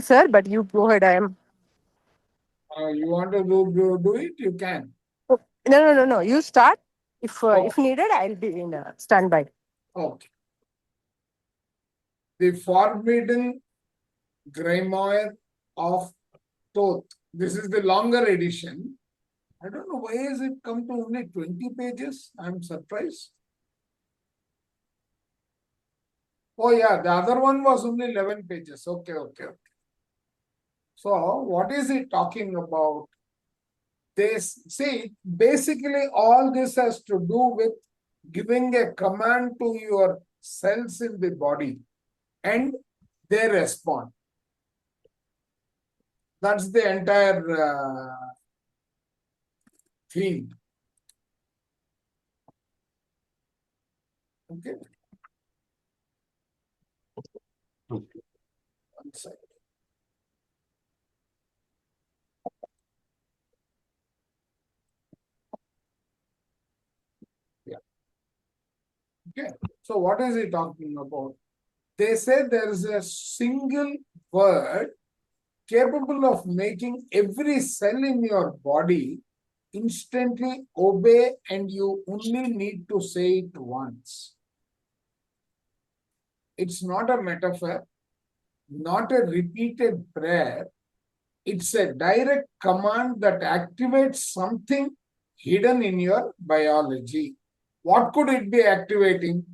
still, sir, but you go ahead. I am. You want to do it? You can. Oh, no, no, no, no. You start. Oh, If needed, I'll be in standby. okay. The Forbidden Grimoire of Toth. This is the longer edition. I don't know why has it come to only 20 pages. I'm surprised. Oh yeah, the other one was only 11 pages. Okay, okay, okay. So what is it talking about? They see basically all this has to do with giving a command to your cells in the body and they respond. That's the entire field. Okay. One second. Yeah. Okay. So what is he talking about? They say there is a single word capable of making every cell in your body instantly obey, and you only need to say it once. It's not a metaphor, not a repeated prayer. It's a direct command that activates something hidden in your biology. What could it be activating?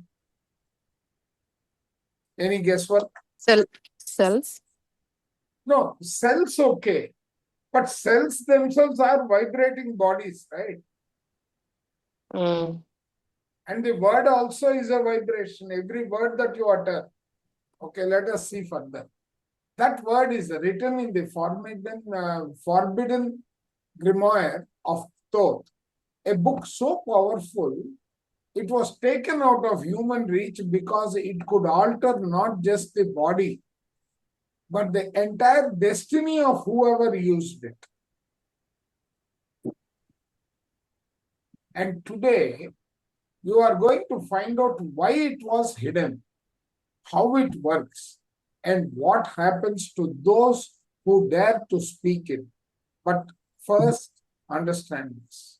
Any guesswork? Cells. No, cells okay. But cells themselves are vibrating bodies, right? Mm. And the word also is a vibration. Every word that you utter. Okay, let us see further. That word is written in the forbidden grimoire of Toth, a book so powerful it was taken out of human reach because it could alter not just the body, but the entire destiny of whoever used it. And today, you are going to find out why it was hidden, how it works, and what happens to those who dare to speak it. But first, understand this.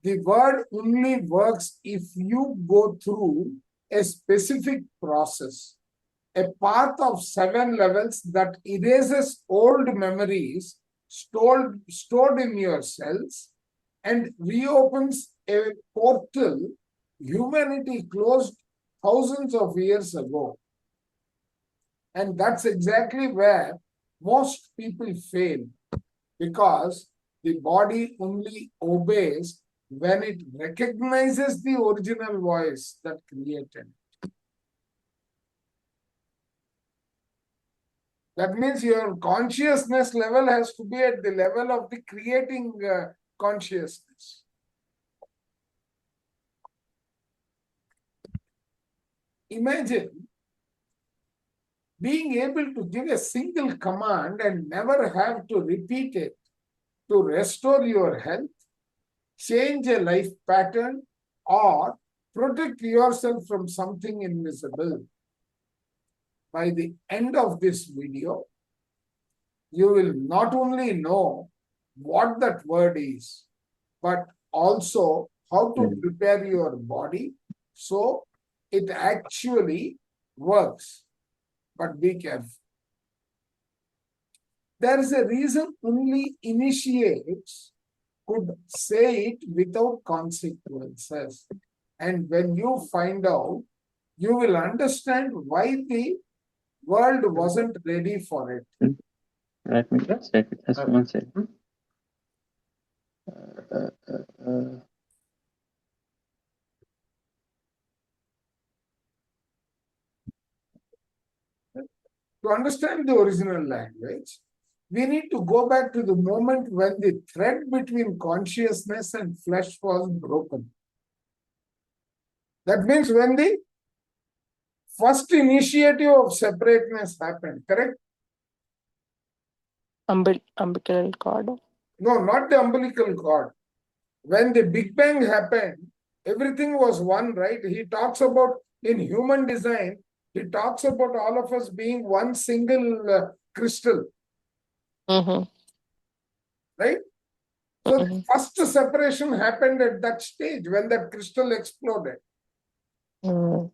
The word only works if you go through a specific process, a path of 7 levels that erases old memories stored in your cells and reopens a portal humanity closed thousands of years ago. And that's exactly where most people fail, because the body only obeys when it recognizes the original voice that created. That means your consciousness level has to be at the level of the creating consciousness. Imagine being able to give a single command and never have to repeat it to restore your health, change a life pattern, or protect yourself from something invisible. By the end of this video, you will not only know what that word is, but also how to prepare your body so it actually works. But be careful. There is a reason only initiates could say it without consequences. And when you find out, you will understand why the world wasn't ready for it. Let me just check it. Just one second. To understand the original language, we need to go back to the moment when the thread between consciousness and flesh was broken. That means when the first initiative of separateness happened, correct? Umbilical cord. No, not the umbilical cord. When the Big Bang happened, everything was one, right? He talks about in human design, He talks about all of us being one single crystal, Mm-hmm. right? So the Mm-hmm. first separation happened at that stage when that crystal exploded. Mm.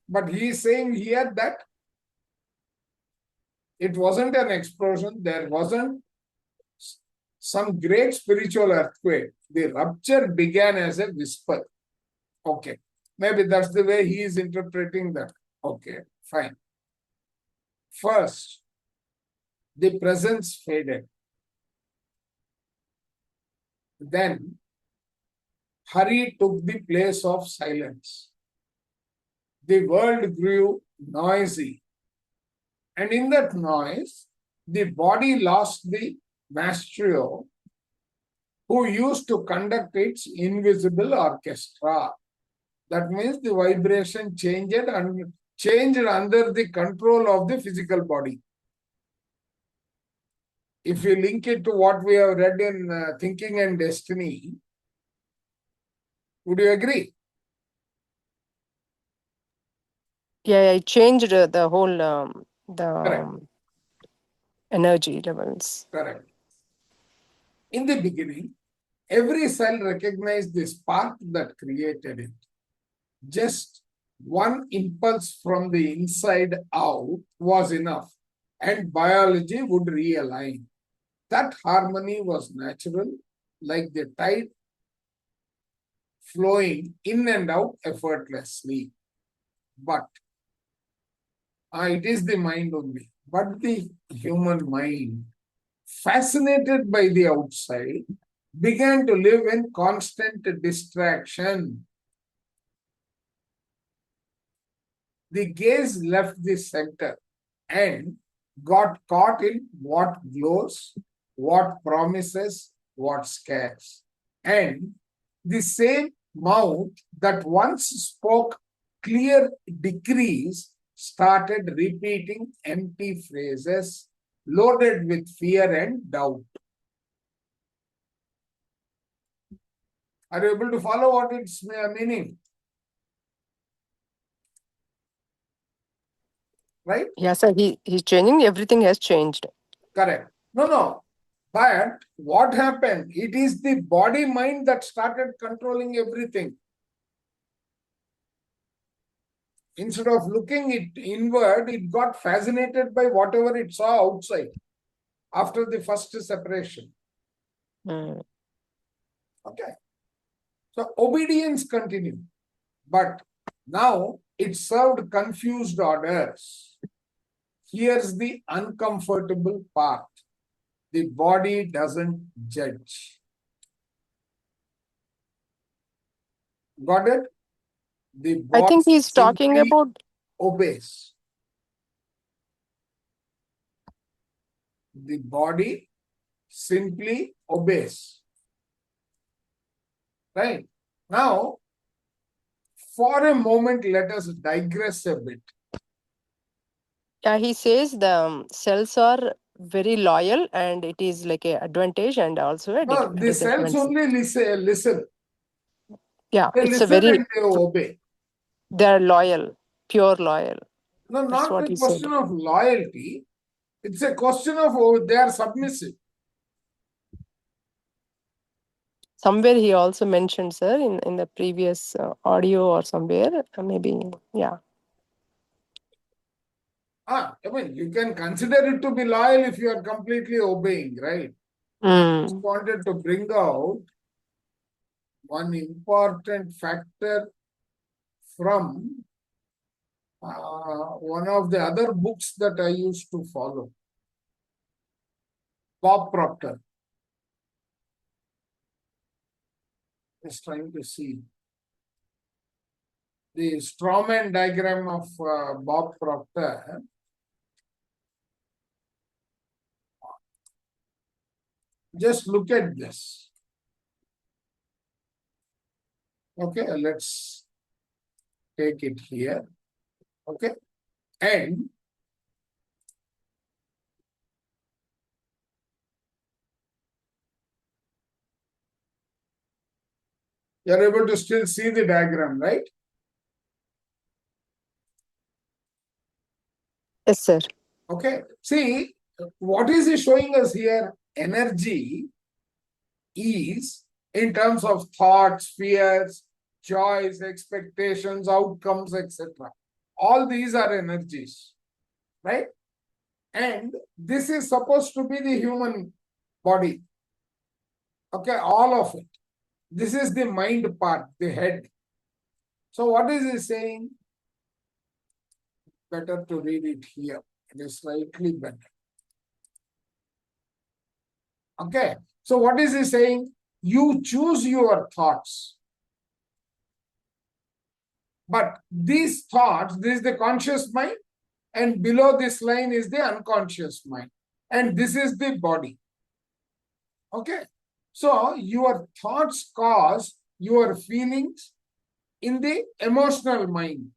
But he is saying here that it wasn't an explosion, there wasn't some great spiritual earthquake. The rupture began as a whisper. Okay, maybe that's the way he is interpreting that. Okay, fine. First, the presence faded. Then, hurry took the place of silence. The world grew noisy. And in that noise, the body lost the maestro who used to conduct its invisible orchestra. That means the vibration changed and changed under the control of the physical body. If you link it to what we have read in Thinking and Destiny, would you agree? Yeah, it changed the whole the Correct. energy levels. Correct. In the beginning, every cell recognized the spark that created it. Just one impulse from the inside out was enough, and biology would realign. That harmony was natural, like the tide flowing in and out effortlessly. But it is the mind only. But the human mind, fascinated by the outside, began to live in constant distraction. The gaze left the center and got caught in what glows, what promises, what scares. And the same mouth that once spoke clear decrees started repeating empty phrases loaded with fear and doubt. Are you able to follow what its meaning? Right? Yeah, so he's changing. Everything has changed. Correct. No. But what happened? It is the body mind that started controlling everything. Instead of looking it inward, it got fascinated by whatever it saw outside after the first separation. Mm. Okay. So obedience continued, but now it served confused orders. Here's the uncomfortable part. The body doesn't judge. Got it? The I body think he's talking simply about. obeys. The body simply obeys. Right? Now, for a moment, let us digress a bit. Yeah, he says the cells are very loyal, and it is like a advantage and also a No, the cells disadvantage. only listen. Yeah, They it's a listen very and they obey. they're loyal, pure loyal. No, That's not what a he question said. of loyalty. It's a question of they are submissive. Somewhere he also mentioned, sir, in the previous audio or somewhere, maybe, yeah. I mean, you can consider it to be loyal if you are completely obeying, right? Just Mm. wanted to bring out one important factor from one of the other books that I used to follow. Bob Proctor. Just trying to see the strawman diagram of Bob Proctor. Just look at this. Okay, let's take it here. Okay, and you're able to still see the diagram, right? Yes, sir. Okay. See, what is he showing us here? Energy is in terms of thoughts, fears, joys, expectations, outcomes, etc. All these are energies, right? And this is supposed to be the human body. Okay, all of it. This is the mind part, the head. So what is he saying? Better to read it here. It is slightly better. Okay. So what is he saying? You choose your thoughts. But these thoughts, this is the conscious mind, and below this line is the unconscious mind. And this is the body. Okay. So your thoughts cause your feelings in the emotional mind.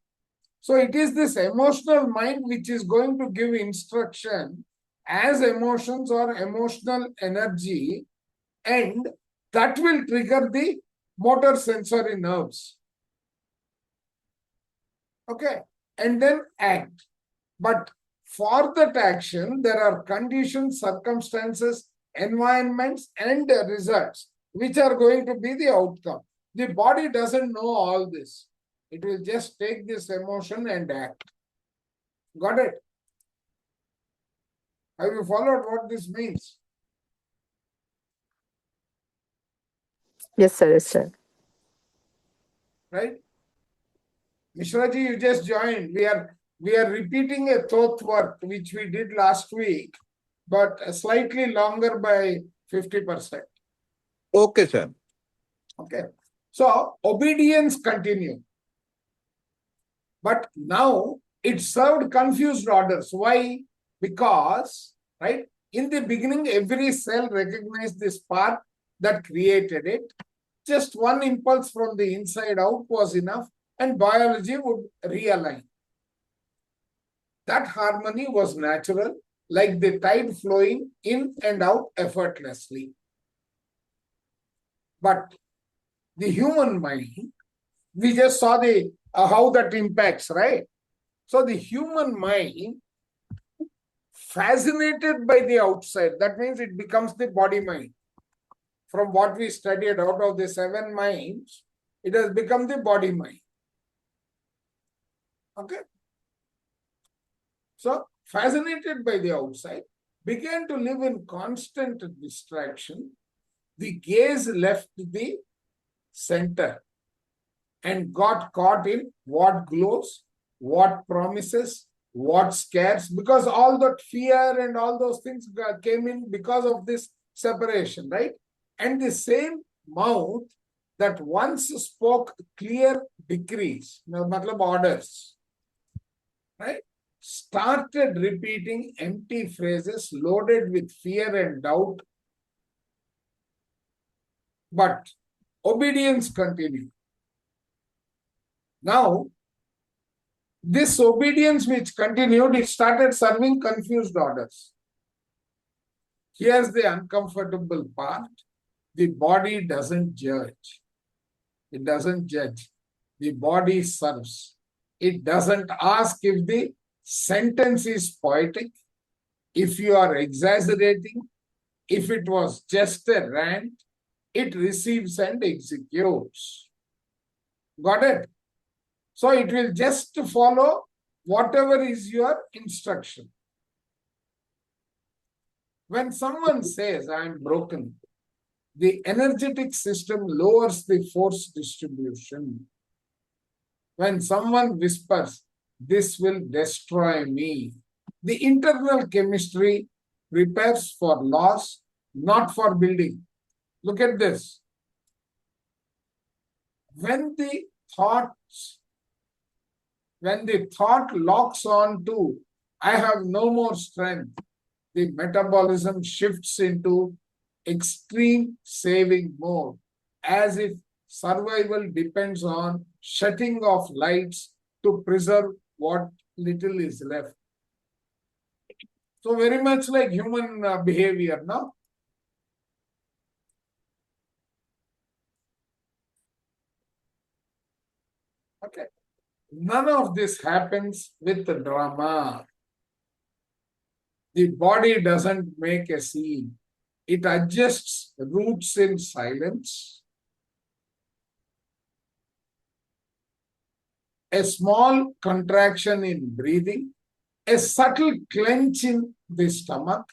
So it is this emotional mind which is going to give instruction as emotions or emotional energy, and that will trigger the motor sensory nerves. Okay. And then act. But for that action, there are conditions, circumstances, environments, and results which are going to be the outcome. The body doesn't know all this. It will just take this emotion and act. Got it? Have you followed what this means? Yes, sir. Yes, sir. Right? Mishraji, you just joined. We are repeating a Toth work which we did last week, but slightly longer by 50%. Okay, sir. Okay. So obedience continue. But now it served confused orders. Why? Because, right, in the beginning, every cell recognized the spark that created it. Just one impulse from the inside out was enough, and biology would realign. That harmony was natural, like the tide flowing in and out effortlessly. But the human mind, we just saw the how that impacts, right? So the human mind, fascinated by the outside, that means it becomes the body mind. From what we studied out of the 7 minds, it has become the body mind. Okay. So fascinated by the outside, began to live in constant distraction. The gaze left the center and got caught in what glows, what promises, what scares, because all that fear and all those things came in because of this separation, right? And the same mouth that once spoke clear decrees, matlab orders, right, started repeating empty phrases loaded with fear and doubt. But obedience continued. Now, this obedience which continued, it started serving confused orders. Here's the uncomfortable part. The body doesn't judge. It doesn't judge. The body serves. It doesn't ask if the sentence is poetic, if you are exaggerating, if it was just a rant. It receives and executes. Got it? So it will just follow whatever is your instruction. When someone says, I am broken, the energetic system lowers the force distribution. When someone whispers, this will destroy me, the internal chemistry prepares for loss, not for building. Look at this. When the thoughts When the thought locks on to, I have no more strength, the metabolism shifts into extreme saving mode, as if survival depends on shutting off lights to preserve what little is left. So very much like human behavior, no? Okay. None of this happens with the drama. The body doesn't make a scene. It adjusts roots in silence. A small contraction in breathing, a subtle clench in the stomach,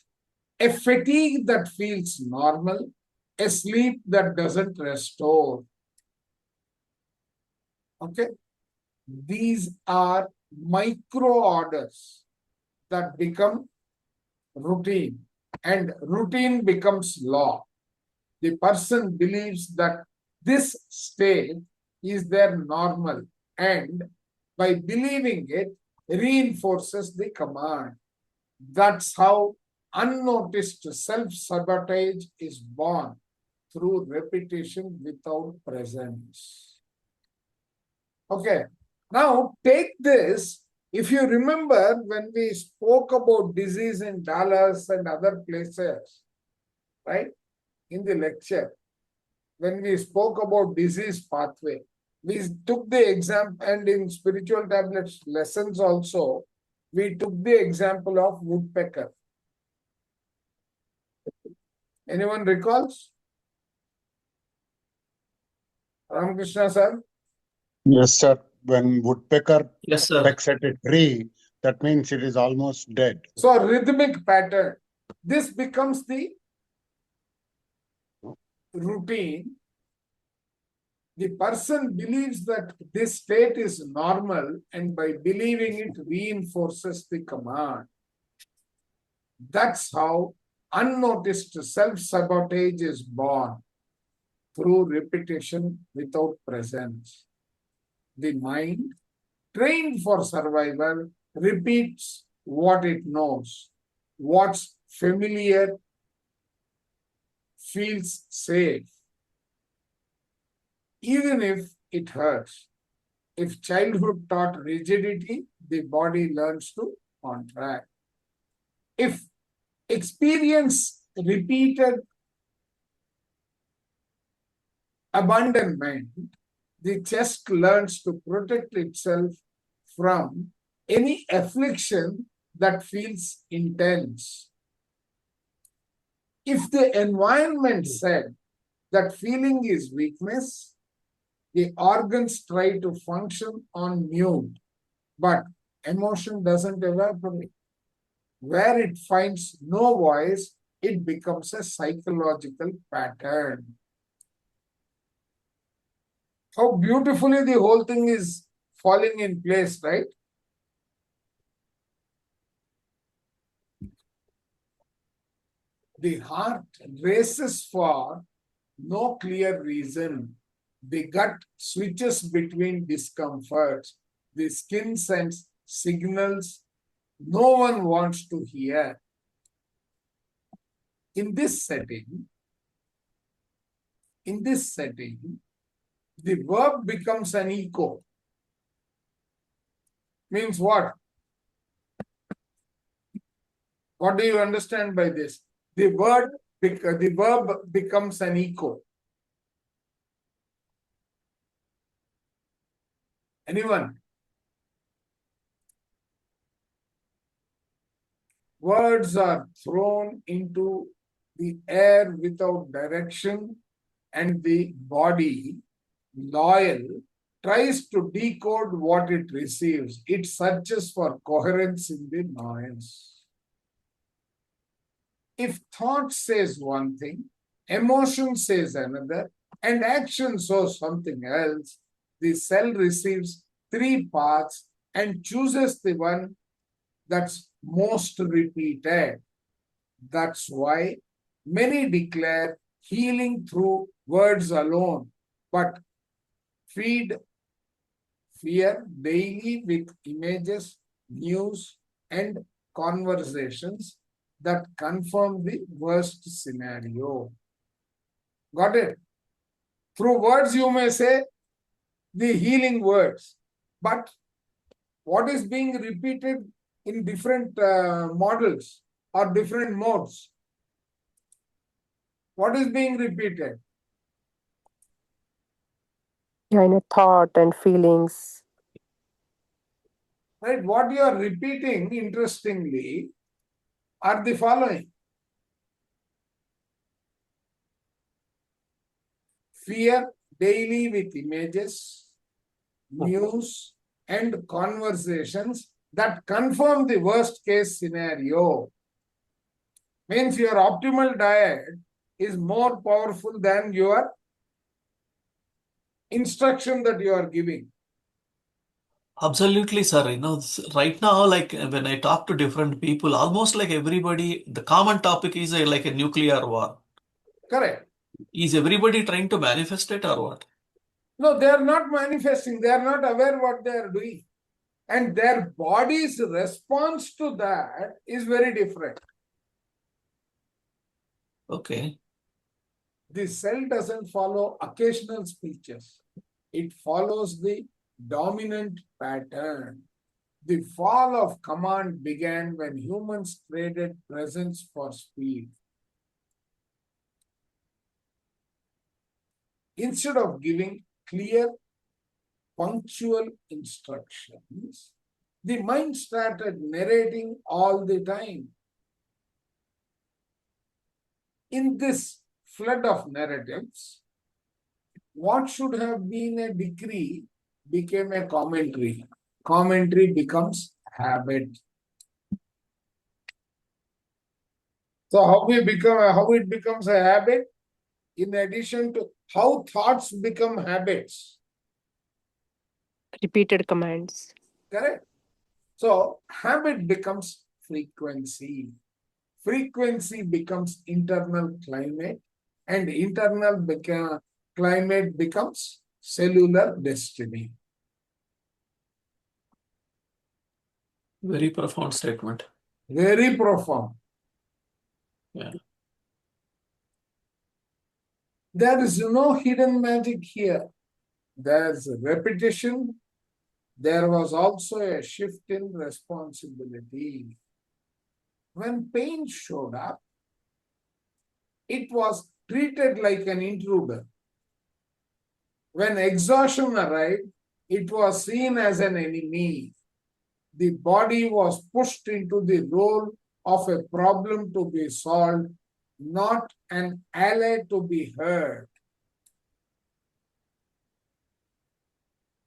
a fatigue that feels normal, a sleep that doesn't restore. Okay? These are micro orders that become routine, and routine becomes law. The person believes that this state is their normal, and by believing it, reinforces the command. That's how unnoticed self-sabotage is born, through repetition without presence. Okay, now take this. If you remember when we spoke about disease in Dallas and other places, right, in the lecture, when we spoke about disease pathway, we took the example, and in spiritual tablets lessons also, we took the example of woodpecker. Anyone recalls? Ramakrishna sir? Yes, sir. When woodpecker Yes, sir. pecks at a tree, that means it is almost dead. So a rhythmic pattern. This becomes the routine. The person believes that this state is normal, and by believing it reinforces the command. That's how unnoticed self-sabotage is born, through repetition without presence. The mind, trained for survival, repeats what it knows. What's familiar feels safe, even if it hurts. If childhood taught rigidity, the body learns to contract. If experience repeated abandonment, the chest learns to protect itself from any affliction that feels intense. If the environment said that feeling is weakness, the organs try to function on mute, but emotion doesn't evaporate. Where it finds no voice, it becomes a psychological pattern. How beautifully the whole thing is falling in place, right? The heart races for no clear reason. The gut switches between discomforts. The skin sends signals no one wants to hear. In this setting, the verb becomes an echo. Means what? What do you understand by this? The verb becomes an echo. Anyone? Words are thrown into the air without direction, and the body, loyal, tries to decode what it receives. It searches for coherence in the noise. If thought says one thing, emotion says another, and action shows something else, the cell receives three paths and chooses the one that's most repeated. That's why many declare healing through words alone, but feed fear daily with images, news, and conversations that confirm the worst scenario. Got it? Through words, you may say the healing words, but what is being repeated in different models or different modes? What is being repeated? Yeah, in a thought and feelings. Right? What you are repeating, interestingly, are the following: fear daily with images, news, and conversations that confirm the worst case scenario. Means your optimal diet is more powerful than your instruction that you are giving. Absolutely, sir. Right now, like when I talk to different people, almost like everybody, the common topic is like a nuclear war. Correct. Is everybody trying to manifest it or what? No, they are not manifesting. They are not aware what they are doing. And their body's response to that is very different. Okay. The cell doesn't follow occasional speeches. It follows the dominant pattern. The fall of command began when humans traded presence for speed. Instead of giving clear, punctual instructions, the mind started narrating all the time. In this flood of narratives, what should have been a decree became a commentary. Commentary becomes habit. So how it becomes a habit? In addition to how thoughts become habits. Repeated commands. Correct? So habit becomes frequency. Frequency becomes internal climate, and climate becomes cellular destiny. Very profound statement. Very profound. Yeah. There is no hidden magic here. There's repetition. There was also a shift in responsibility. When pain showed up, it was treated like an intruder. When exhaustion arrived, it was seen as an enemy. The body was pushed into the role of a problem to be solved, not an ally to be heard.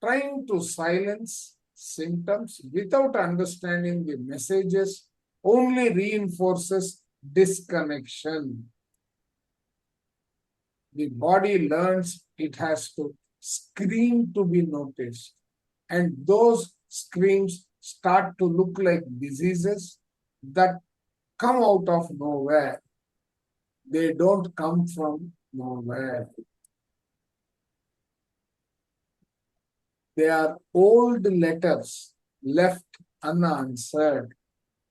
Trying to silence symptoms without understanding the messages only reinforces disconnection. The body learns it has to scream to be noticed, and those screams start to look like diseases that come out of nowhere. They don't come from nowhere. They are old letters left unanswered.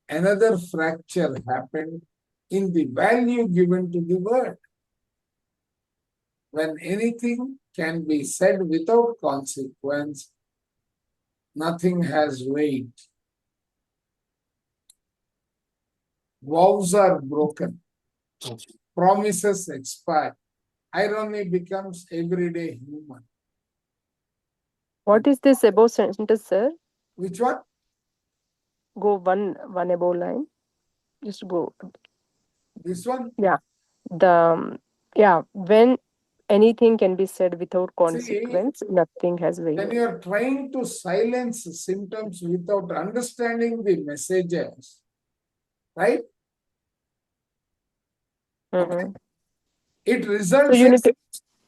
Another fracture happened in the value given to the word. When anything can be said without consequence, nothing has weight. Vows are broken. Promises expire. Irony becomes everyday human. What is this above sentence, sir? Which one? Go one above line. Just go. This one? Yeah. When anything can be said without See, consequence, nothing has weight. when you are trying to silence symptoms without understanding the messages, right? Okay. It So results you in need to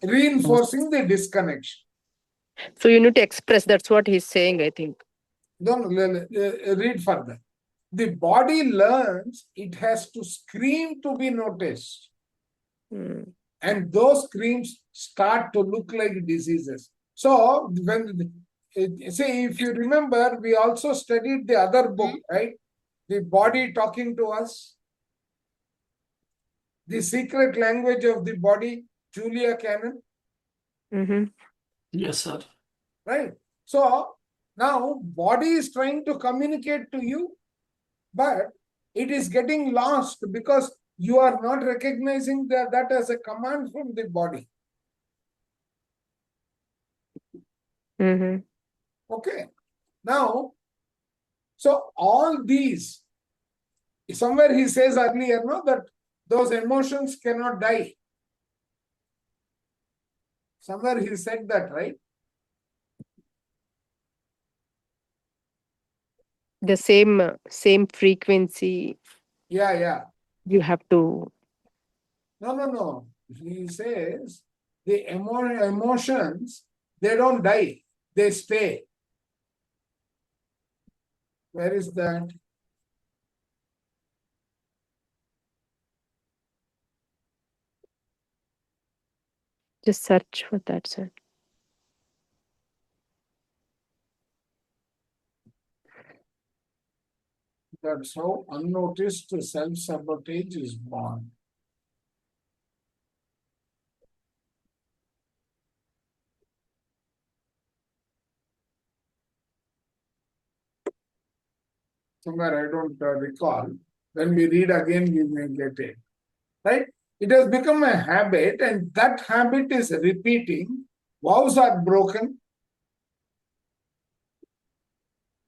reinforcing the disconnection. express. That's what he's saying, I think. Don't read further. The body learns it has to scream to be noticed. And those screams start to look like diseases. So when see, if you remember, we also studied the other book, right? The body talking to us. The secret language of the body, Julia Cannon. Yes, sir. Right. So now body is trying to communicate to you, but it is getting lost because you are not recognizing that as a command from the body. Okay. Now, so all these Somewhere he says earlier, no, that those emotions cannot die. Somewhere he said that, right? The same frequency Yeah. you have to. No. He says the emotions, they don't die, they stay. Where is that? Just search for that, sir. That's how unnoticed self-sabotage is born. Somewhere I don't recall. When we read again, we may get it. Right? It has become a habit, and that habit is repeating. Vows are broken,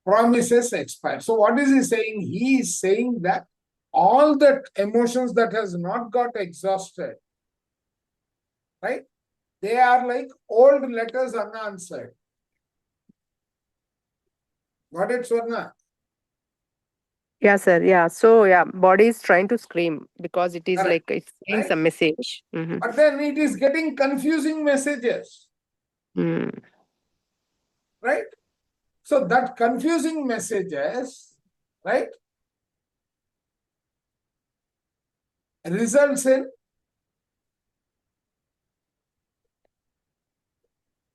promises expire. So what is he saying? He is saying that all that emotions that has not got exhausted, right? They are like old letters unanswered. Got it, Swarna? Yeah, sir. Yeah. So yeah, body is trying to scream because it is Correct. like it's saying Right? some message. But then it is getting confusing messages, right? So that confusing messages, right, results in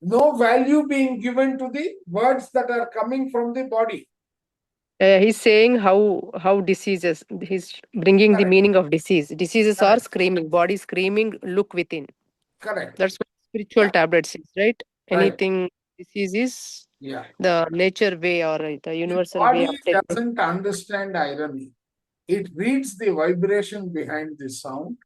no value being given to the words that are coming from the body. He's saying how diseases. He's bringing the Correct. meaning of disease. Diseases are Correct. screaming. Body screaming. Look within. Correct. That's what spiritual Yeah. tablets is, right? Right. Anything disease is Yeah. the nature way or the The universal way body of taking. doesn't understand irony. It reads the vibration behind the sound.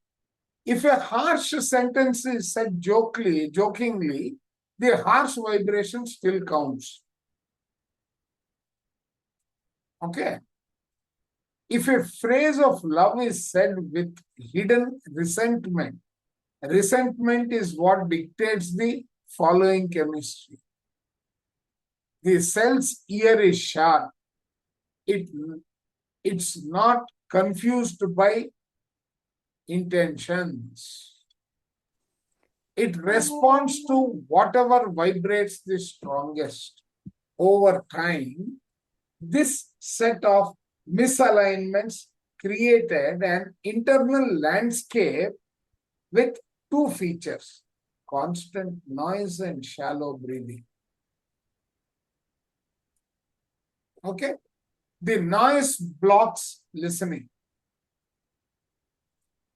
If a harsh sentence is said jokingly, the harsh vibration still counts. Okay. If a phrase of love is said with hidden resentment, resentment is what dictates the following chemistry. The cell's ear is sharp. It's not confused by intentions. It responds to whatever vibrates the strongest. Over time, this set of misalignments created an internal landscape with two features: constant noise and shallow breathing. Okay? The noise blocks listening.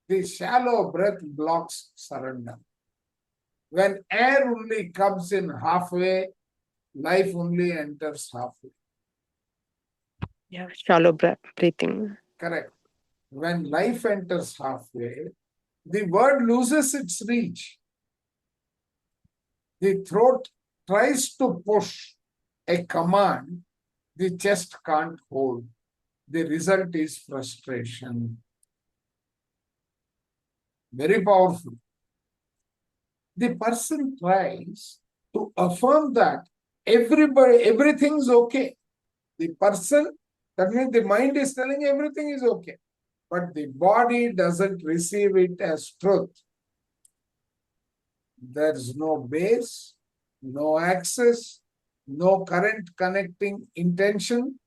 The shallow breath blocks surrender. When air only comes in halfway, life only enters halfway. Yeah, shallow breathing. Correct. When life enters halfway, the word loses its reach. The throat tries to push a command the chest can't hold. The result is frustration. Very powerful. The person tries to affirm that everything's okay. The person, that means the mind is telling everything is okay, but the body doesn't receive it as truth. There's no base, no access, no current connecting intention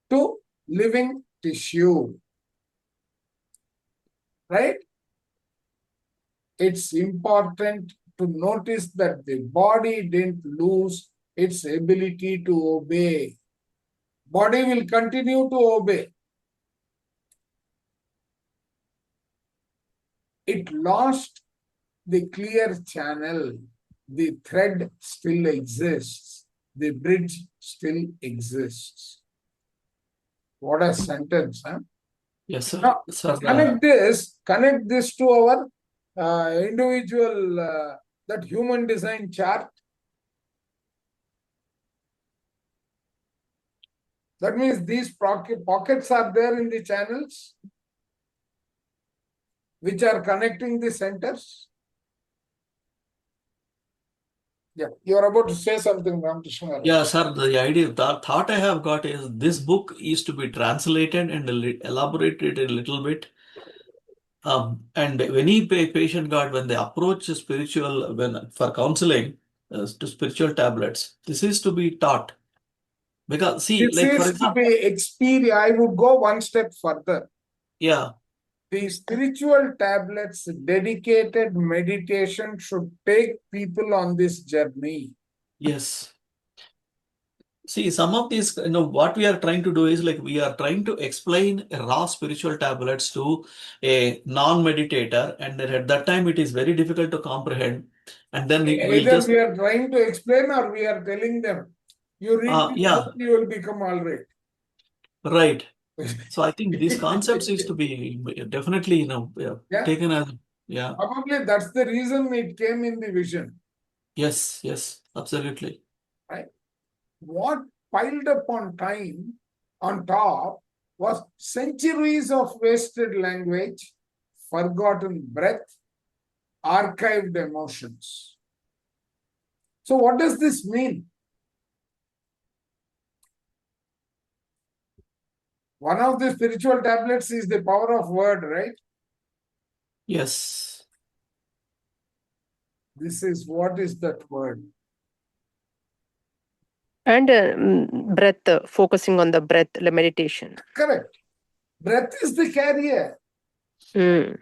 to living tissue. Right? It's important to notice that the body didn't lose its ability to obey. Body will continue to obey. It lost the clear channel. The thread still exists. The bridge still exists. What a sentence, huh? Yes, sir. Now, Sir, connect this to our individual, that human design chart. That means these pockets are there in the channels which are connecting the centers. Yeah, you are about to say something, Ramakrishna. Yeah, sir, the idea, the thought I have got is this book is to be translated and elaborated a little bit. And any patient got, when they approach spiritual, when for counseling to spiritual tablets, this is to be taught. Because see, This like for is to example, be experienced. I would go one step further. yeah, The spiritual tablets, dedicated meditation should take people on this journey. yes. See, some of these, what we are trying to do is like we are trying to explain raw spiritual tablets to a non-meditator, and then at that time it is very difficult to comprehend. And then we'll Either just, we are trying to explain or we are telling them, you read this yeah, book, you will become all right. right. So I think these concepts is to be definitely, Yeah, taken as, yeah, probably that's the reason it came in the vision. yes, absolutely. Right? What piled up on time on top was centuries of wasted language, forgotten breath, archived emotions. So what does this mean? One of the spiritual tablets is the power of word, right? Yes. This is what is that word? And breath, focusing on the breath, the meditation. Correct. Breath is the carrier. Mm.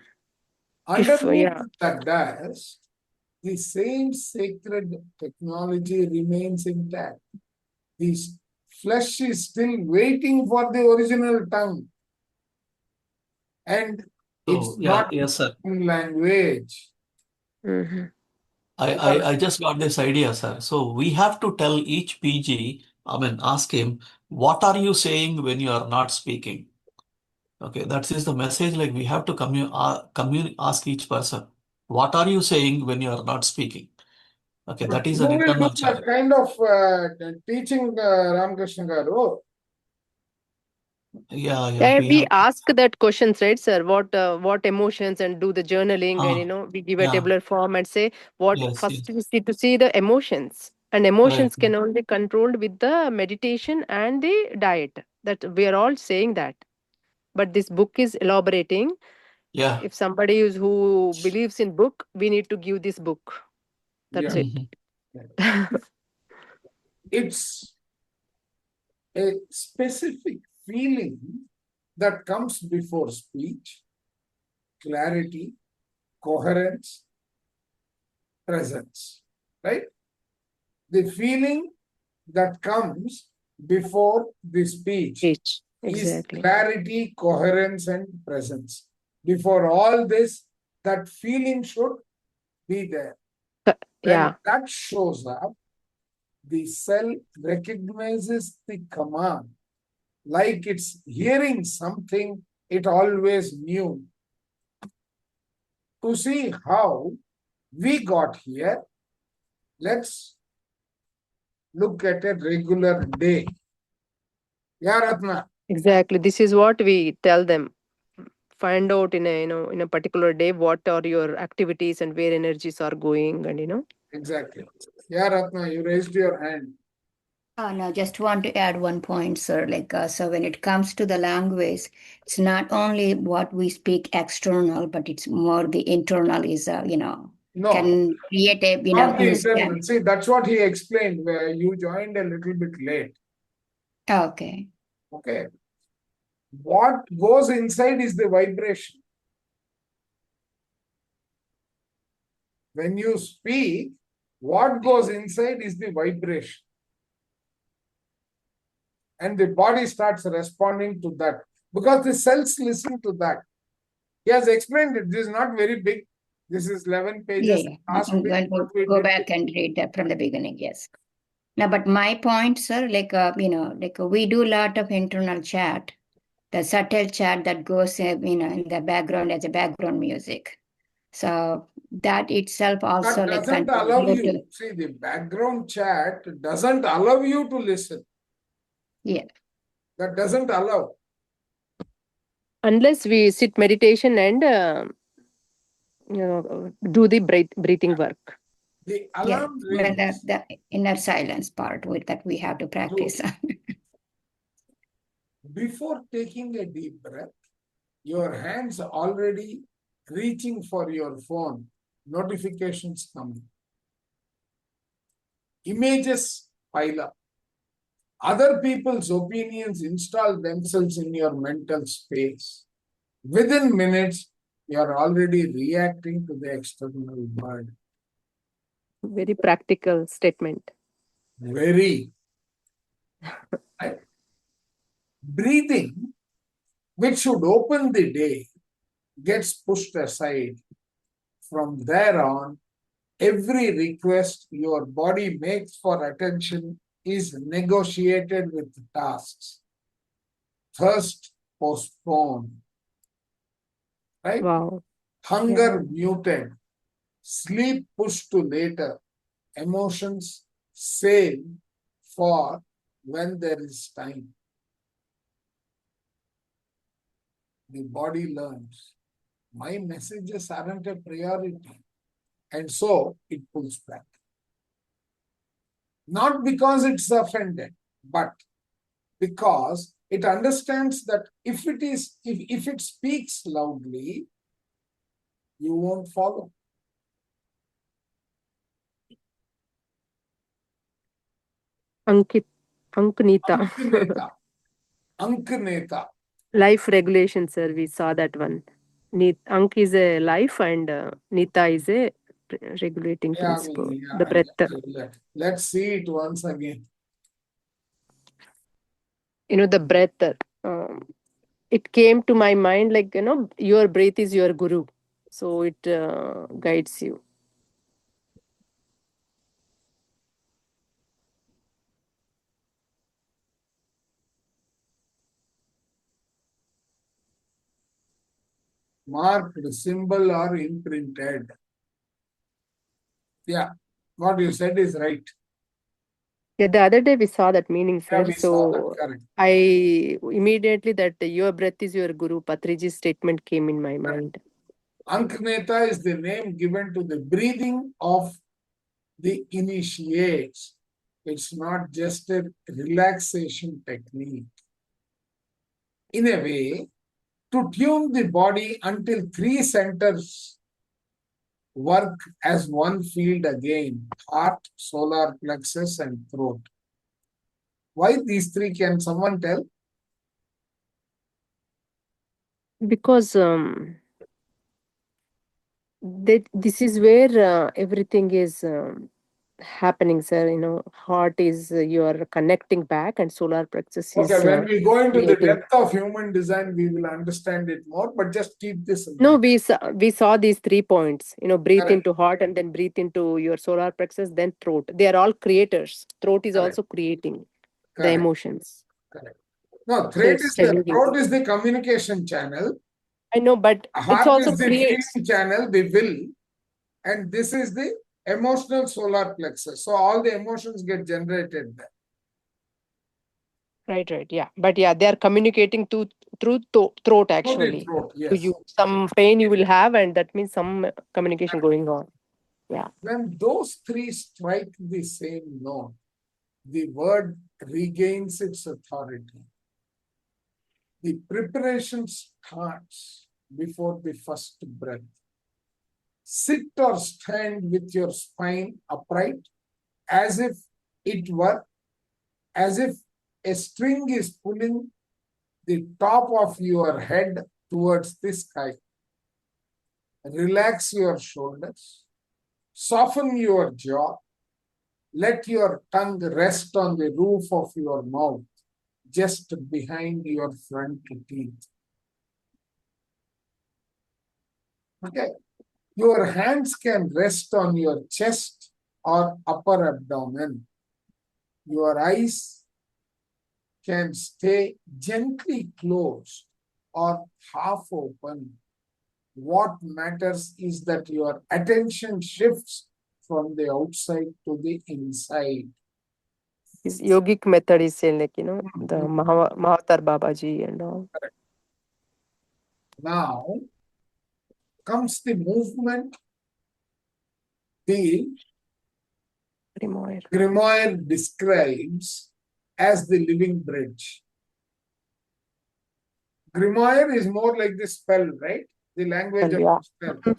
Underneath that dash, the same sacred technology remains intact. This flesh is still waiting for the original tongue. And it's Yeah, not yes, sir. in language. Mm-hmm. I just got this idea, sir. So we have to tell each PG, ask him, what are you saying when you are not speaking? Okay, that is the message. Like we have to ask each person, what are you saying when you are not speaking? Okay, that is Who an will do internal that challenge. kind of teaching, Ramakrishna Garu? Yeah, we We have. ask that questions, right, sir? What emotions, and do the journaling, and we give a Yeah, tabular form and say what yes, first we see to see the emotions, and right. emotions can only controlled with the meditation and the diet. That we are all saying that, but this book is elaborating. Yeah. If somebody is who believes in book, we need to give this book. That's Yeah. it. Mhm. It's a specific feeling that comes before speech, clarity, coherence, presence, right? The feeling that comes before the speech Preach. is Exactly. clarity, coherence, and presence. Before all this, that feeling should be there. When Yeah. that shows up, the cell recognizes the command like it's hearing something it always knew. To see how we got here, let's look at a regular day. Yeah, Ratna. Exactly. This is what we tell them. Find out in a in a particular day what are your activities and where energies are going, and Exactly. Yeah, Ratna, you raised your hand. No, just want to add one point, sir. So when it comes to the language, it's not only what we speak external, but it's more the internal is, No, can create a, not the internal. understand. See, that's what he explained, where you joined a little bit late. Okay. Okay. What goes inside is the vibration. When you speak, what goes inside is the vibration. And the body starts responding to that because the cells listen to that. He has explained it. This is not very big. This is 11 pages. Yeah. Last I'm week, going what to we go did. back and read that from the beginning. Yes. Now, but my point, sir, we do a lot of internal chat, the subtle chat that goes, in the background as a background music. So that itself also That doesn't allow you. See, the background chat doesn't allow you to listen. Yeah. That doesn't allow. Unless we sit meditation and do the breathing work. The Yeah, alarm well, rings. the inner silence part with that we have to practice. Before taking a deep breath, your hands already reaching for your phone, notifications coming, images pile up, other people's opinions install themselves in your mental space. Within minutes, you are already reacting to the external world. Very practical statement. Very. Right? Breathing, which should open the day, gets pushed aside. From there on, every request your body makes for attention is negotiated with tasks. Thirst postponed, right? Wow. Hunger Yeah. muted, sleep pushed to later, emotions saved for when there is time. The body learns my messages aren't a priority, and so it pulls back. Not because it's offended, but because it understands that if it speaks loudly, you won't follow. Ankunita. Ankaneta. Ankaneta. Life regulation, sir. We saw that one. Ank is a life and Nita is a regulating Yeah, principle. The breath. let's see it once again. The breath. It came to my mind like, your breath is your guru. So it guides you. Marked, symbol, or imprinted. Yeah, what you said is right. Yeah, the other day we saw that meaning, Yeah, sir. we saw that, So correct. I immediately that your breath is your guru, Patriji's statement came in my mind. Ankaneta is the name given to the breathing of the initiates. It's not just a relaxation technique. In a way, to tune the body until three centers work as one field again: heart, solar plexus, and throat. Why these three? Can someone tell? Because this is where everything is happening, sir. Heart is you're connecting back, and solar plexus Okay, is when we go into the creating. depth of human design, we will understand it more, but just keep this in No, mind. we saw these 3 points. Breathe Correct. into heart and then breathe into your solar plexus, then throat. They are all creators. Throat is Correct. also creating the Correct. emotions. Correct. No, So it's telling you. throat is the communication channel. I know, but it's Heart also is the creates. feeling channel, the will, and this is the emotional solar plexus. So all the emotions get generated there. Right, yeah. But yeah, they are communicating through throat Through the actually. throat, To yes. you. Some pain you will have, and that means some communication going on. Yeah. When those three strike the same note, the word regains its authority. The preparation starts before the first breath. Sit or stand with your spine upright as if it were, as if a string is pulling the top of your head towards the sky. Relax your shoulders, soften your jaw, let your tongue rest on the roof of your mouth, just behind your front teeth. Okay. Your hands can rest on your chest or upper abdomen. Your eyes can stay gently closed or half open. What matters is that your attention shifts from the outside to the inside. His yogic method is saying, like, the Mhm. Mahatar Babaji and all. Now comes the movement. The Grimoire. Grimoire describes as the living bridge. Grimoire is more like the spell, right? The language And of yeah. the spell.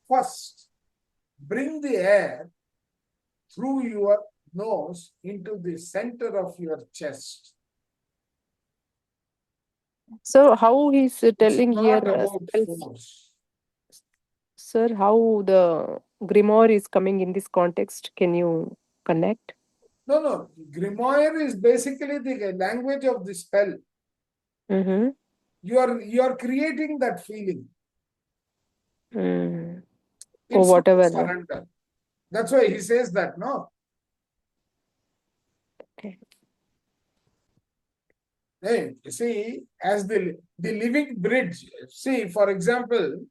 First, bring the air through your nose into the center of your chest. So how he's It's telling here, not about spells, force. sir, how the grimoire is coming in this context? Can you connect? No. Grimoire is basically the language of the spell. Mm-hmm. You are creating that feeling. Mm. Or It's not whatever. surrender. That's why he says that, no? Okay. Hey, you see, as the living bridge, see, for example,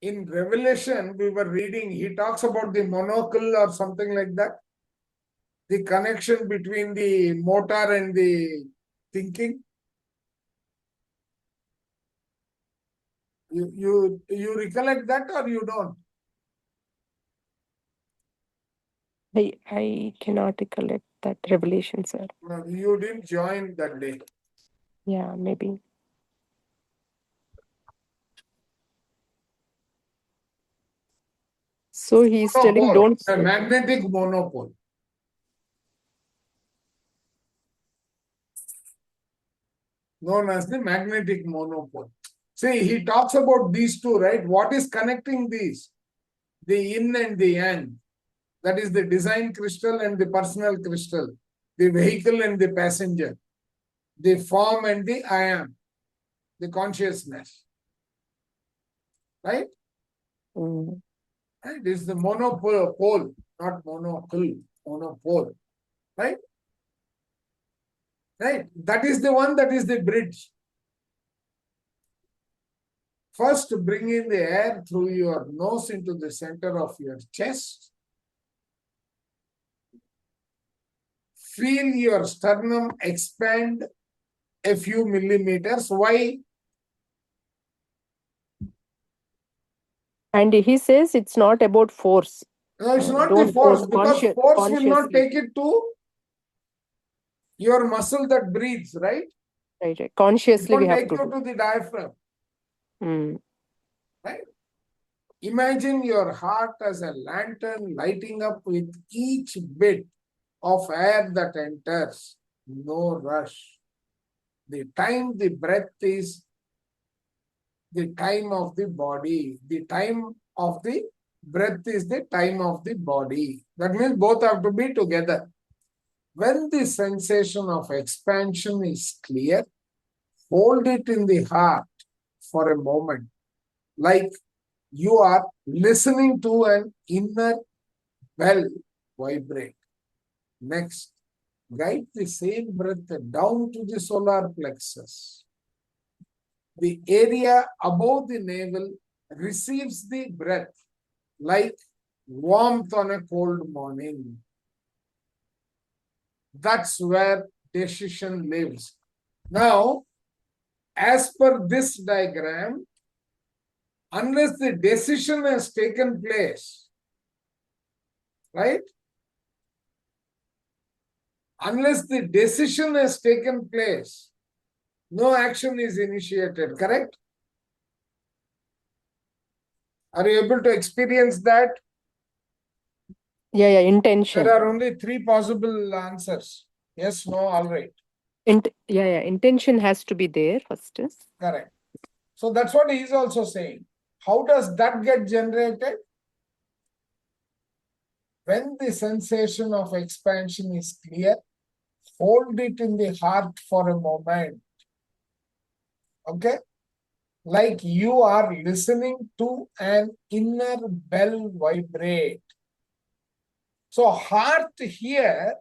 in Revelation, we were reading, he talks about the monocle or something like that. The connection between the motor and the thinking. You recollect that or you don't? I cannot recollect that revelation, sir. No, you didn't join that day. Yeah, maybe. So he's telling Monopole, don't. a magnetic monopole. Known as the magnetic monopole. See, he talks about these two, right? What is connecting these? The yin and the yang. That is the design crystal and the personal crystal. The vehicle and the passenger. The form and the I am. The consciousness. Right? Mm. Right? This is the monopole, not monocle. Monopole. Right? Right? That is the one that is the bridge. First, bring in the air through your nose into the center of your chest. Feel your sternum expand a few millimeters. Why? And he says it's not about force. No, it's not the Don't force, force because force will not consciously. take it to your muscle that breathes, right? Right. It Consciously we won't have take to you do. to the diaphragm, Mm. right? Imagine your heart as a lantern lighting up with each bit of air that enters. No rush. The time the breath is the time of the body. The time of the breath is the time of the body. That means both have to be together. When the sensation of expansion is clear, hold it in the heart for a moment, like you are listening to an inner bell vibrate. Next, guide the same breath down to the solar plexus. The area above the navel receives the breath like warmth on a cold morning. That's where decision lives. Now, as per this diagram, unless the decision has taken place, right? Unless the decision has taken place, no action is initiated, correct? Are you able to experience that? Yeah, intention. There are only three possible answers. Yes, no, all right. Intention has to be there first. Correct. So that's what he is also saying. How does that get generated? When the sensation of expansion is clear, hold it in the heart for a moment. Okay? Like you are listening to an inner bell vibrate. So heart here,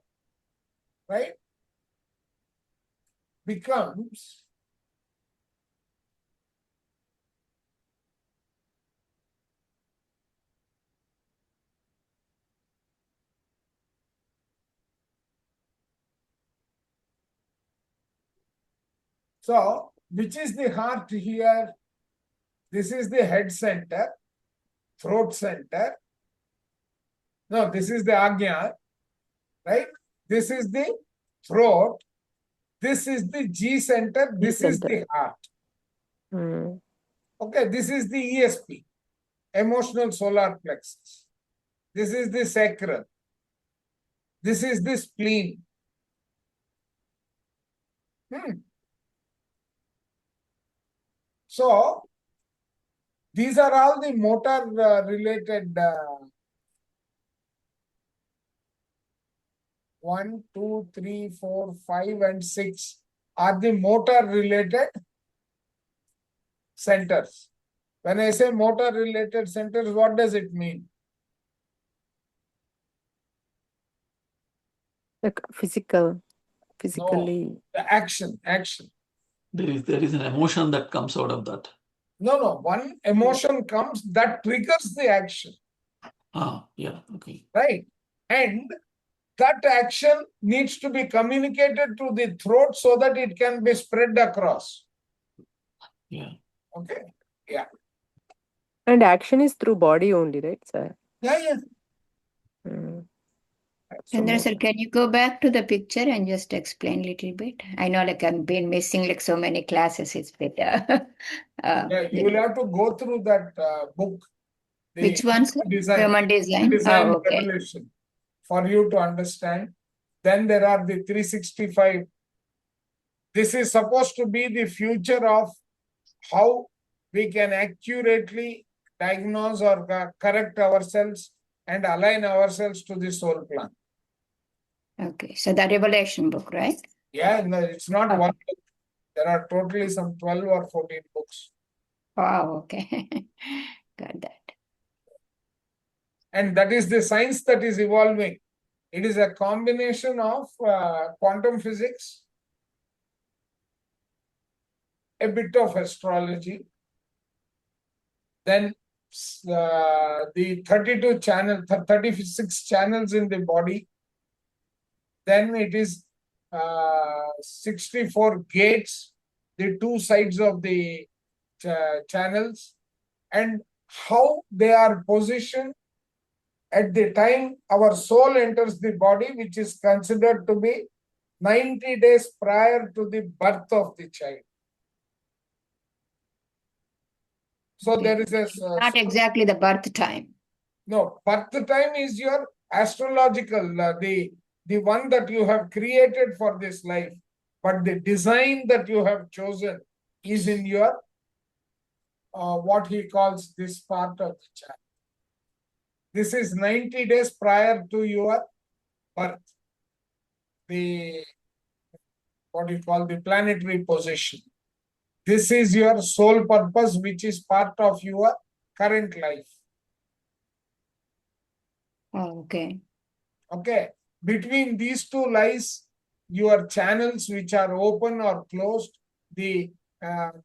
right, becomes so, which is the heart here? This is the head center, throat center. No, this is the Agnya, right? This is the throat. This is the G center. This is center. the heart. Mm. Okay, this is the ESP, emotional solar plexus. This is the sacral. This is the spleen. So, these are all the motor related 1, 2, 3, 4, 5, and 6 are the motor related centers. When I say motor related centers, what does it mean? Like physically. No, the action. There is an emotion that comes out of that. No, one emotion comes that triggers the action, Yeah, okay. right? And that action needs to be communicated to the throat so that it can be spread across. Yeah. Okay. Yeah. And action is through body only, right, sir? Yeah. Mm. Chandra sir, can you go back to the picture and just explain a little bit? I know like I've been missing like so many classes. It's better. Yeah, you will have to go through that book. Which one, sir? Design. Human design. Design Oh, okay. revolution for you to understand. Then there are the 365. This is supposed to be the future of how we can accurately diagnose or correct ourselves and align ourselves to the soul plan. Okay, so the Revelation book, right? Yeah, no, it's not Okay. one book. There are totally some 12 or 14 books. Wow, okay. Got that. And that is the science that is evolving. It is a combination of quantum physics, a bit of astrology, then the 36 channels in the body, then it is 64 gates, the two sides of the channels, and how they are positioned at the time our soul enters the body, which is considered to be 90 days prior to the birth of the child. So Okay. there is a Not exactly the birth time. no, birth time is your astrological, the one that you have created for this life, but the design that you have chosen is in your what he calls this part of the chart. This is 90 days prior to your birth. The what you call the planetary position. This is your soul purpose, which is part of your current life. Oh, okay. Okay. Between these two lies your channels which are open or closed, the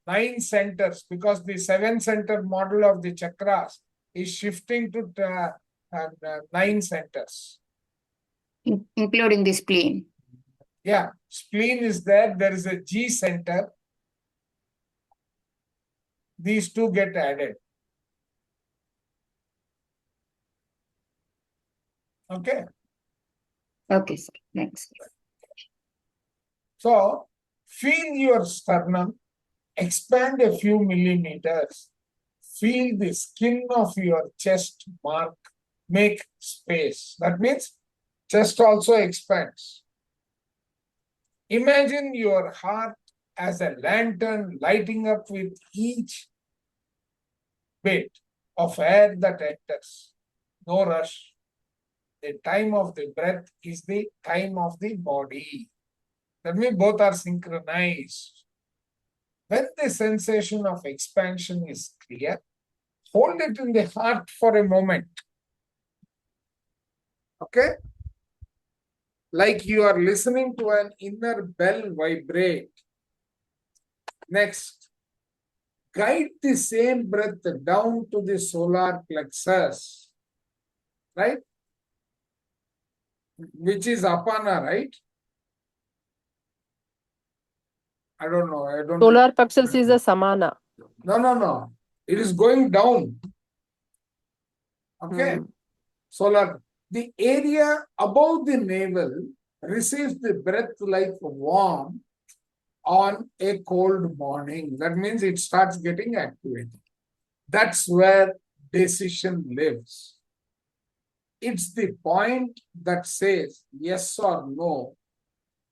9 centers, because the 7-center model of the chakras is shifting to 9 centers. Including the spleen. Yeah, spleen is there. There is a G center. These two get added. Okay. Okay, sir. Thanks. So, feel your sternum, expand a few millimeters. Feel the skin of your chest mark, make space. That means chest also expands. Imagine your heart as a lantern lighting up with each bit of air that enters. No rush. The time of the breath is the time of the body. That means both are synchronized. When the sensation of expansion is clear, hold it in the heart for a moment. Okay? Like you are listening to an inner bell vibrate. Next, guide the same breath down to the solar plexus, right? Which is apana, right? I don't know. I don't. Solar plexus is a samana. No. It is going down. Okay. Solar. The area above the navel receives the breath like warm on a cold morning. That means it starts getting activated. That's where decision lives. It's the point that says yes or no,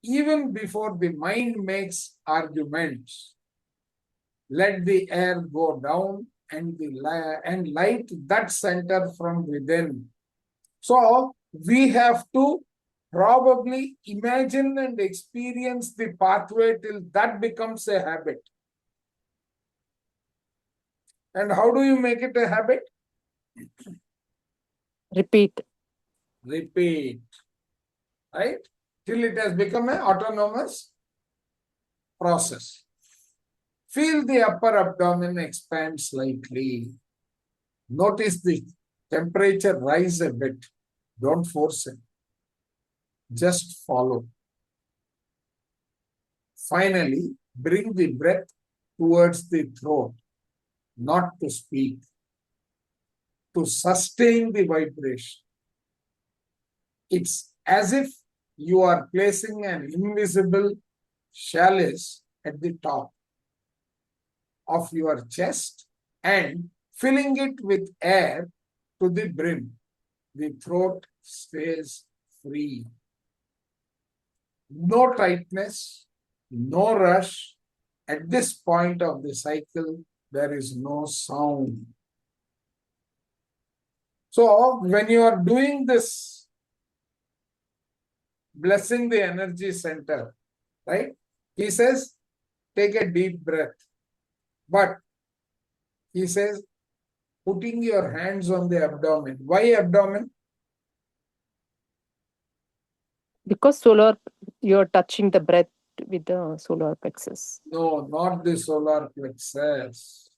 even before the mind makes arguments. Let the air go down and light that center from within. So we have to probably imagine and experience the pathway till that becomes a habit. And how do you make it a habit? Repeat. Repeat, right? Till it has become an autonomous process. Feel the upper abdomen expand slightly. Notice the temperature rise a bit. Don't force it. Just follow. Finally, bring the breath towards the throat, not to speak, to sustain the vibration. It's as if you are placing an invisible chalice at the top of your chest and filling it with air to the brim. The throat stays free. No tightness, no rush. At this point of the cycle, there is no sound. So when you are doing this, blessing the energy center, right? He says, take a deep breath. But he says, putting your hands on the abdomen. Why abdomen? Because you're touching the breath with the solar plexus. No, not the solar plexus.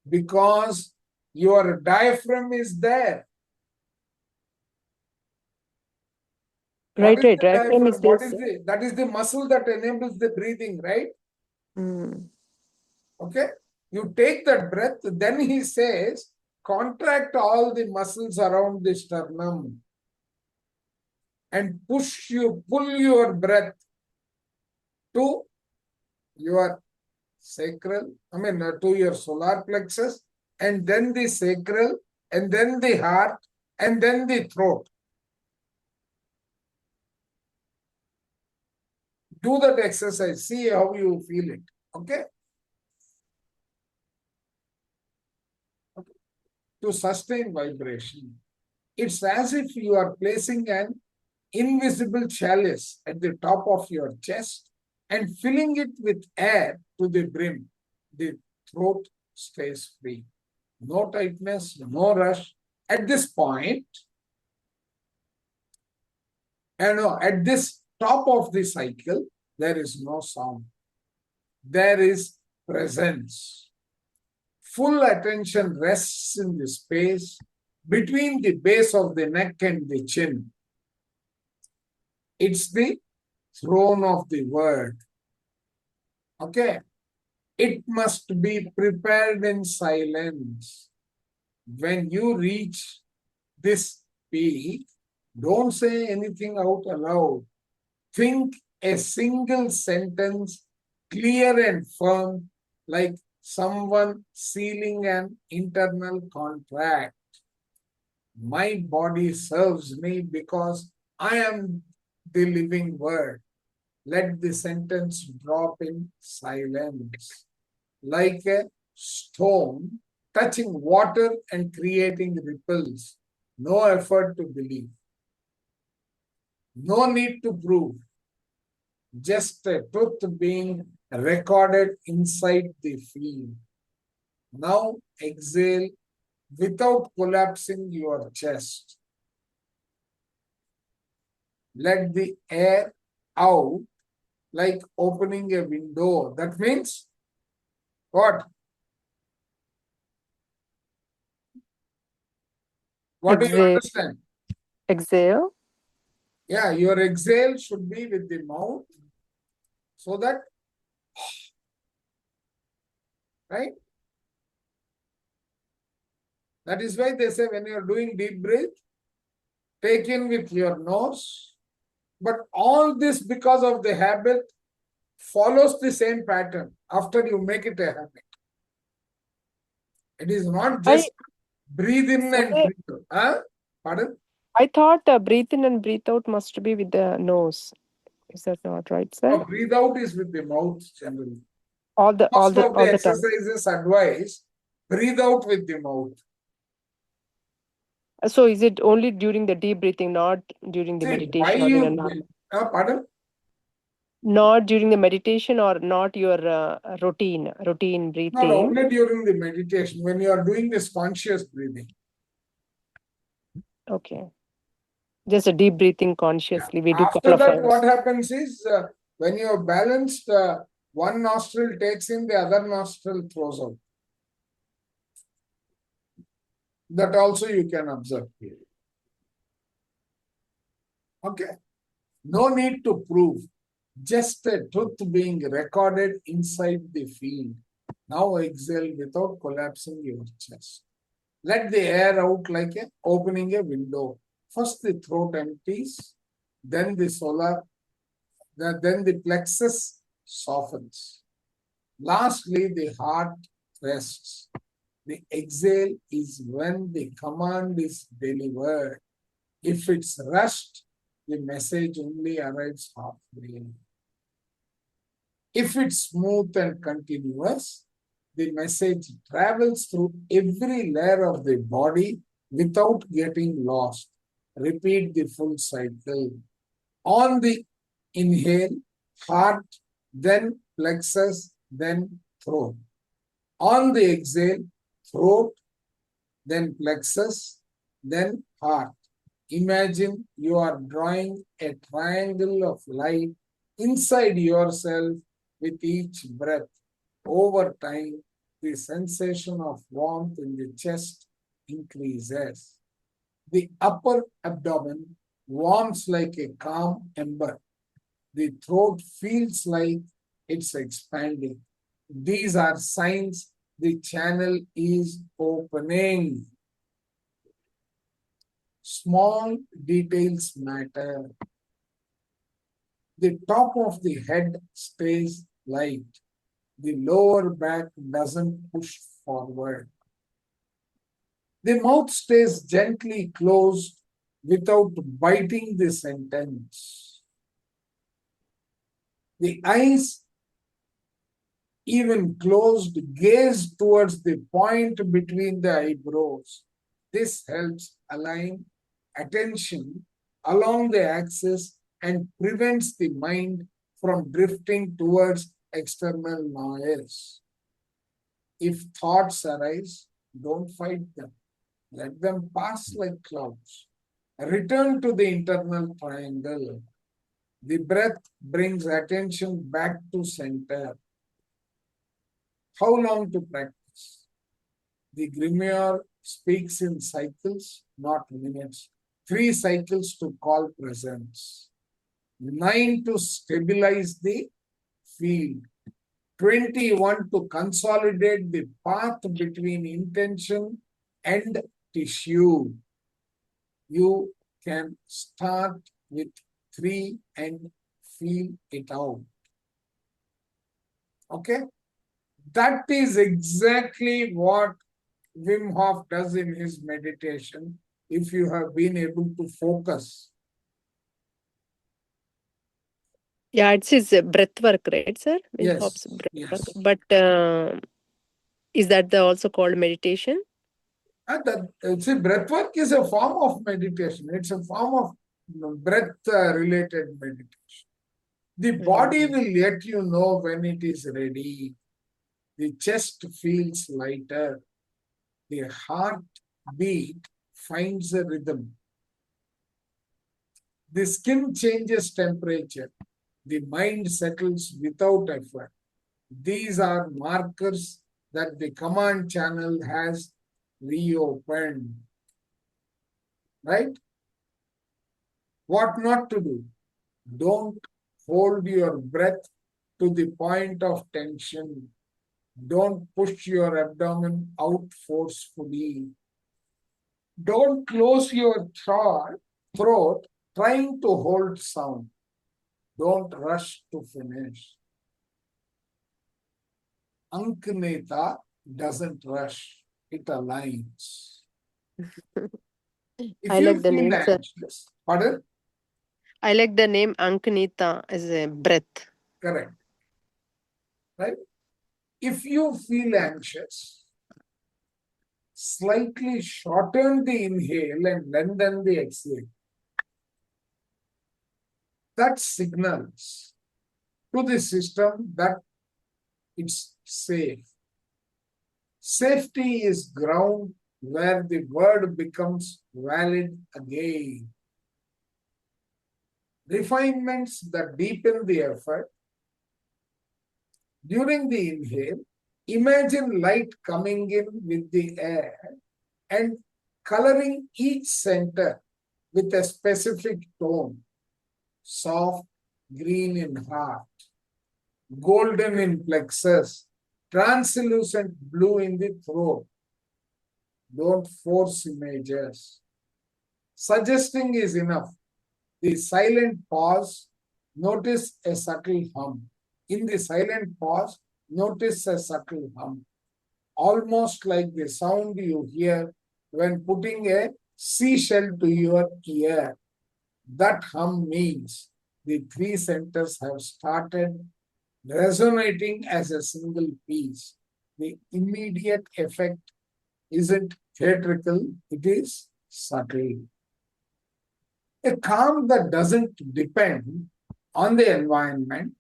Because your diaphragm is there. Right. The Diaphragm is What this. is that is the muscle that enables the breathing, right? Okay. You take that breath, then he says, contract all the muscles around the sternum and pull your breath to your sacral, to your solar plexus, and then the sacral, and then the heart, and then the throat. Do that exercise. See how you feel it. Okay? To sustain vibration. It's as if you are placing an invisible chalice at the top of your chest and filling it with air to the brim. The throat stays free. No tightness, no rush. At this point, at this top of the cycle, there is no sound. There is presence. Full attention rests in the space between the base of the neck and the chin. It's the throne of the word. Okay. It must be prepared in silence. When you reach this peak, don't say anything out aloud. Think a single sentence, clear and firm, like someone sealing an internal contract. My body serves me because I am the living word. Let the sentence drop in silence, like a stone touching water and creating ripples. No effort to believe. No need to prove. Just a truth being recorded inside the field. Now exhale without collapsing your chest. Let the air out like opening a window. That means what? What do you Exhale. understand? Exhale. Yeah, your exhale should be with the mouth so that, right? That is why they say when you are doing deep breath, take in with your nose. But all this, because of the habit, follows the same pattern after you make it a habit. It is not just breathe in and Sir, breathe out. Huh? Pardon? I thought breathe in and breathe out must be with the nose. Is that not right, sir? No, breathe out is with the mouth generally. All the Most of the time. exercises advise breathe out with the mouth. So is it only during the deep breathing, not during the See, why meditation or in a you, normal? pardon? Not during the meditation or not your routine Not breathing. only during the meditation, when you are doing this conscious breathing. Okay. Just a deep breathing consciously. We do After couple of that, what rounds. happens is when you are balanced, one nostril takes in, the other nostril throws out. That also you can observe here. Okay. No need to prove. Just a truth being recorded inside the field. Now exhale without collapsing your chest. Let the air out like opening a window. First the throat empties, then the then the plexus softens. Lastly, the heart rests. The exhale is when the command is delivered. If it's rushed, the message only arrives halfway. If it's smooth and continuous, the message travels through every layer of the body without getting lost. Repeat the full cycle. On the inhale, heart, then plexus, then throat. On the exhale, throat, then plexus, then heart. Imagine you are drawing a triangle of light inside yourself with each breath. Over time, the sensation of warmth in the chest increases. The upper abdomen warms like a calm ember. The throat feels like it's expanding. These are signs the channel is opening. Small details matter. The top of the head stays light. The lower back doesn't push forward. The mouth stays gently closed without biting the sentence. The eyes, even closed, gaze towards the point between the eyebrows. This helps align attention along the axis and prevents the mind from drifting towards external noise. If thoughts arise, don't fight them. Let them pass like clouds. Return to the internal triangle. The breath brings attention back to center. How long to practice? The Grimoire speaks in cycles, not minutes. 3 cycles to call presence. 9 to stabilize the field. 21 to consolidate the path between intention and tissue. You can start with 3 and feel it out. Okay? That is exactly what Wim Hof does in his meditation if you have been able to focus. Yeah, it's his breath work, right, sir? Wim Yes, Hof's breath work. yes. But is that also called meditation? See, breath work is a form of meditation. It's a form of breath-related meditation. The body will let you know when it is ready. The chest feels lighter. The heartbeat finds a rhythm. The skin changes temperature. The mind settles without effort. These are markers that the command channel has reopened. Right? What not to do? Don't hold your breath to the point of tension. Don't push your abdomen out forcefully. Don't close your throat trying to hold sound. Don't rush to finish. Ankneta doesn't rush, it aligns. If I you like the feel name, sir. anxious, pardon? I like the name Ankanita as a breath. Correct. Right? If you feel anxious, slightly shorten the inhale and lengthen the exhale. That signals to the system that it's safe. Safety is ground where the word becomes valid again. Refinements that deepen the effort. During the inhale, imagine light coming in with the air and coloring each center with a specific tone. Soft green in heart, golden in plexus, translucent blue in the throat. Don't force images. Suggesting is enough. The silent pause, notice a subtle hum. In the silent pause, notice a subtle hum. Almost like the sound you hear when putting a seashell to your ear. That hum means the three centers have started resonating as a single piece. The immediate effect isn't theatrical, it is subtle. A calm that doesn't depend on the environment,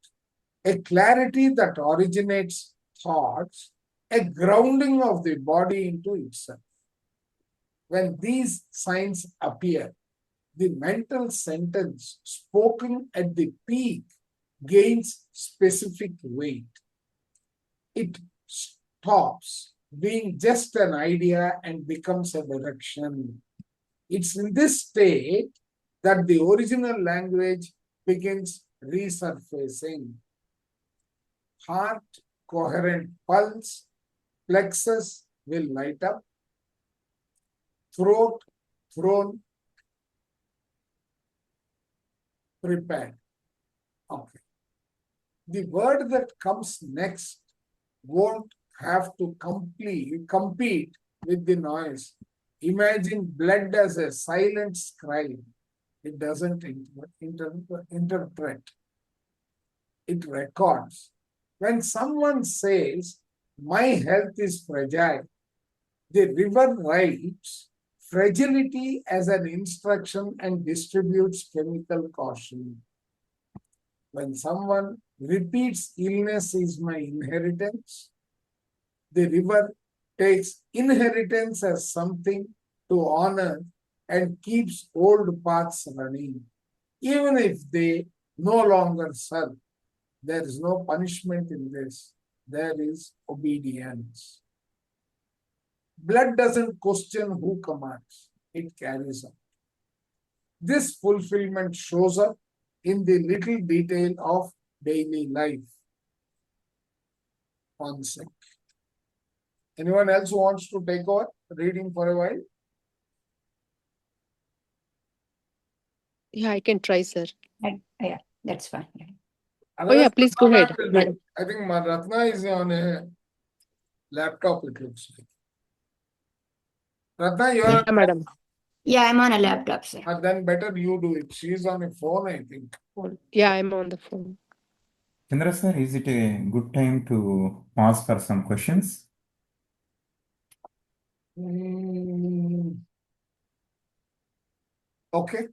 a clarity that originates thoughts, a grounding of the body into itself. When these signs appear, the mental sentence spoken at the peak gains specific weight. It stops being just an idea and becomes a direction. It's in this state that the original language begins resurfacing. Heart, coherent pulse, plexus will light up, throat, throne, prepared. Okay. The word that comes next won't have to compete with the noise. Imagine blood as a silent scribe. It doesn't interpret. It records. When someone says, my health is fragile, the river writes fragility as an instruction and distributes chemical caution. When someone repeats illness is my inheritance, the river takes inheritance as something to honor and keeps old paths running. Even if they no longer serve, there is no punishment in this. There is obedience. Blood doesn't question who commands, it carries on. This fulfillment shows up in the little detail of daily life. One sec. Anyone else who wants to take over reading for a while? Yeah, I can try, sir. Yeah, that's fine. Oh, yeah, please go ahead, madam. I think Ratna is on a laptop, it looks like. Ratna, you are. Yeah, madam. Yeah, I'm on a laptop, sir. Then better you do it. She's on a phone, I think. Yeah, I'm on the phone. Chandra sir, is it a good time to pause for some questions? Okay.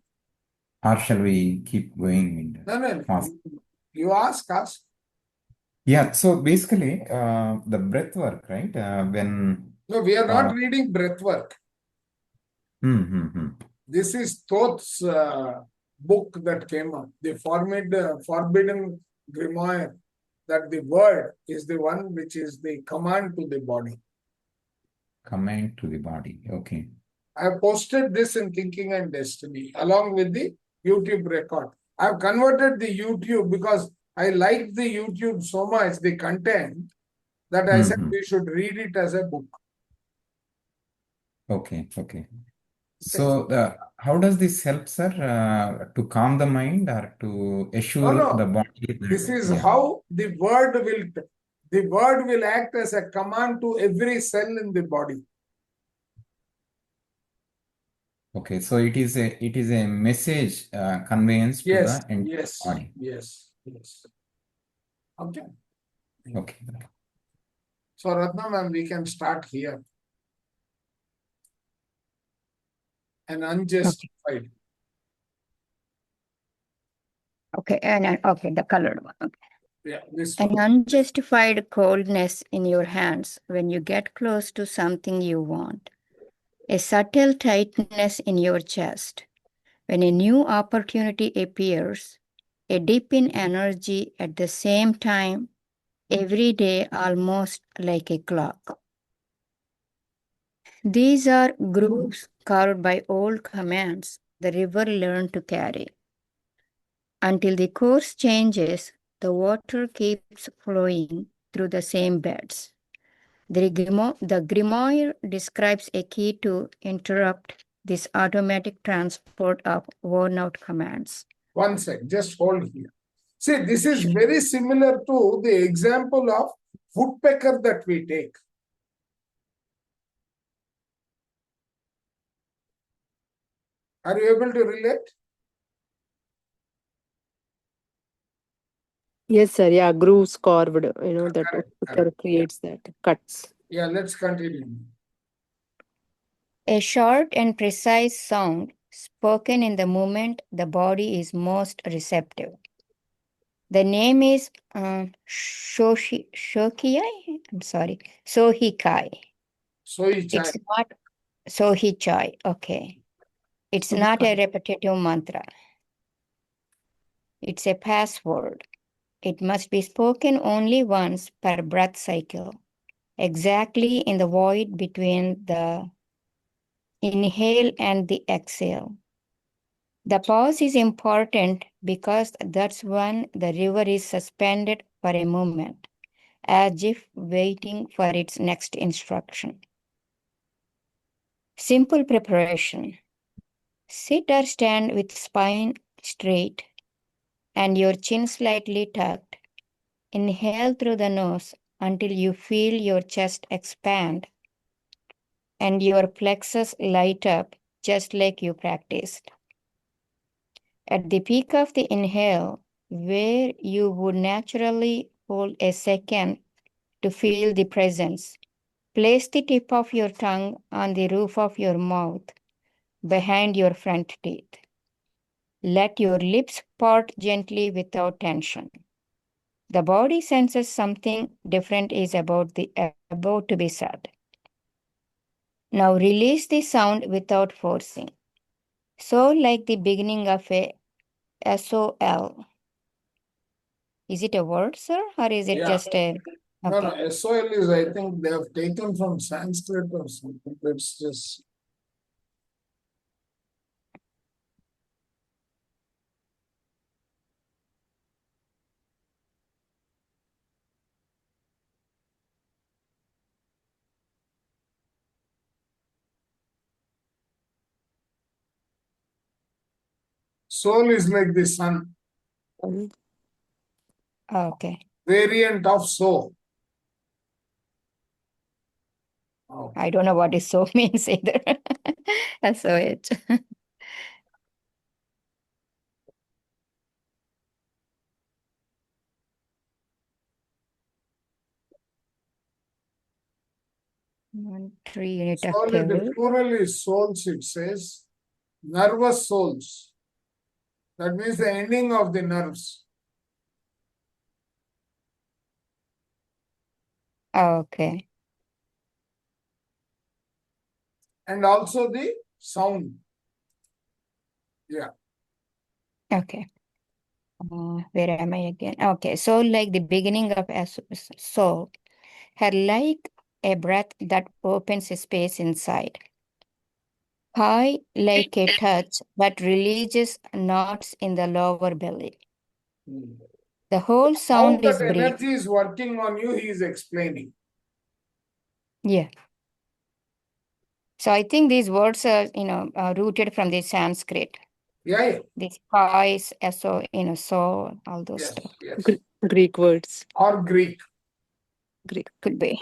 Or shall we keep going? No. You ask us. Yeah, so basically, the breath work, right? No, we are not reading breath work. Hmm. This is Toth's book that came up, the forbidden grimoire, that the word is the one which is the command to the body. Command to the body. Okay. I have posted this in Thinking and Destiny along with the YouTube record. I have converted the YouTube because I liked the YouTube so much, the content, that I said we should read it as a book. Okay. Okay. So, how does this help, sir, to calm the mind or to assure No. the body This that, is yeah. how the word will act as a command to every cell in the body. Okay, so it is a message conveyance to Yes, the entire yes, body. yes, yes. Okay. Okay. So Ratna ma'am, we can start here. An unjustified. Okay, and okay, the colored one. Okay. Yeah, this An one. unjustified coldness in your hands when you get close to something you want. A subtle tightness in your chest when a new opportunity appears. A dip in energy at the same time, every day almost like a clock. These are grooves carved by old commands the river learned to carry. Until the course changes, the water keeps flowing through the same beds. The grimoire describes a key to interrupt this automatic transport of worn-out commands. One sec, just hold here. See, this is very similar to the example of woodpecker that we take. Are you able to relate? Yes, sir. Yeah, grooves carved, that Correct. creates that cuts. Yeah, let's continue. A short and precise sound spoken in the moment the body is most receptive. The name is Shokiai. I'm sorry, Sohikai. Soichai. It's not Sohichai. Okay. It's not a repetitive mantra. It's a password. It must be spoken only once per breath cycle, exactly in the void between the inhale and the exhale. The pause is important because that's when the river is suspended for a moment, as if waiting for its next instruction. Simple preparation. Sit or stand with spine straight and your chin slightly tucked. Inhale through the nose until you feel your chest expand and your plexus light up just like you practiced. At the peak of the inhale, where you would naturally hold a second to feel the presence, place the tip of your tongue on the roof of your mouth behind your front teeth. Let your lips part gently without tension. The body senses something different is about to be said. Now release the sound without forcing. So like the beginning of a SOL. Is it a word, sir, or is it just a... No, Okay. no, SOL is, I think they have taken from Sanskrit or something. Let's just. Soul is like the sun, Okay. variant of soul. I don't know what is so means either. So it. One, three unit Soul, the octave. plural is souls, it says. Nervous souls. That means the ending of the nerves. Okay. And also the sound. Yeah. Okay. Where am I again? Okay, so like the beginning of so her like a breath that opens a space inside. High like a touch that releases knots in the lower belly. Hmm. The whole How sound is that brief. energy is working on you, he is explaining. Yeah. So I think these words are, rooted from the Sanskrit. Yeah. These kais, so, so, all those Yes. stuff. Yes. Greek words. Or Greek. Greek. Could be.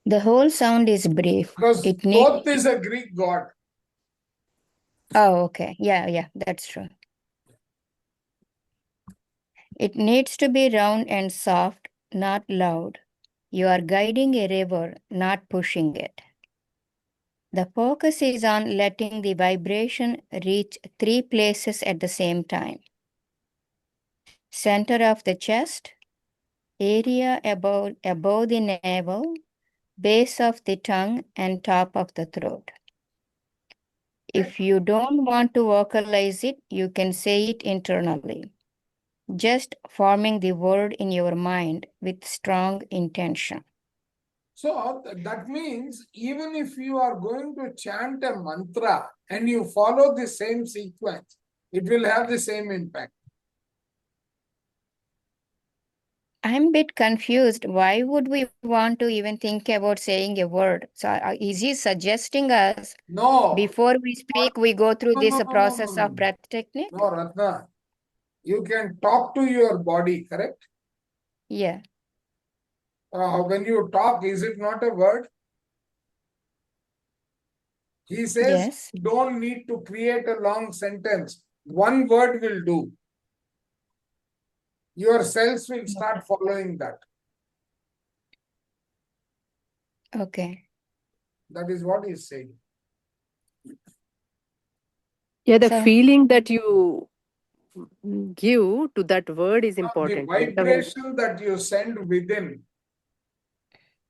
The whole sound is brief. Because It needs. Toth is a Greek god. Oh, okay. Yeah, that's true. It needs to be round and soft, not loud. You are guiding a river, not pushing it. The focus is on letting the vibration reach 3 places at the same time. Center of the chest, area above the navel, base of the tongue, and top of the throat. If you don't want to vocalize it, you can say it internally, just forming the word in your mind with strong intention. So that means even if you are going to chant a mantra and you follow the same sequence, it will have the same impact. I'm a bit confused. Why would we want to even think about saying a word? So is he suggesting us No. before we speak, we go through No, this no, no, no, process no, of no. breath technique? No, Ratna. You can talk to your body, correct? Yeah. When you talk, is it not a word? He says, Yes. you don't need to create a long sentence. One word will do. Your cells will start following that. Okay. That is what he's saying. Yeah, the So, feeling that you give to that word is The important. Whatever. vibration that you send within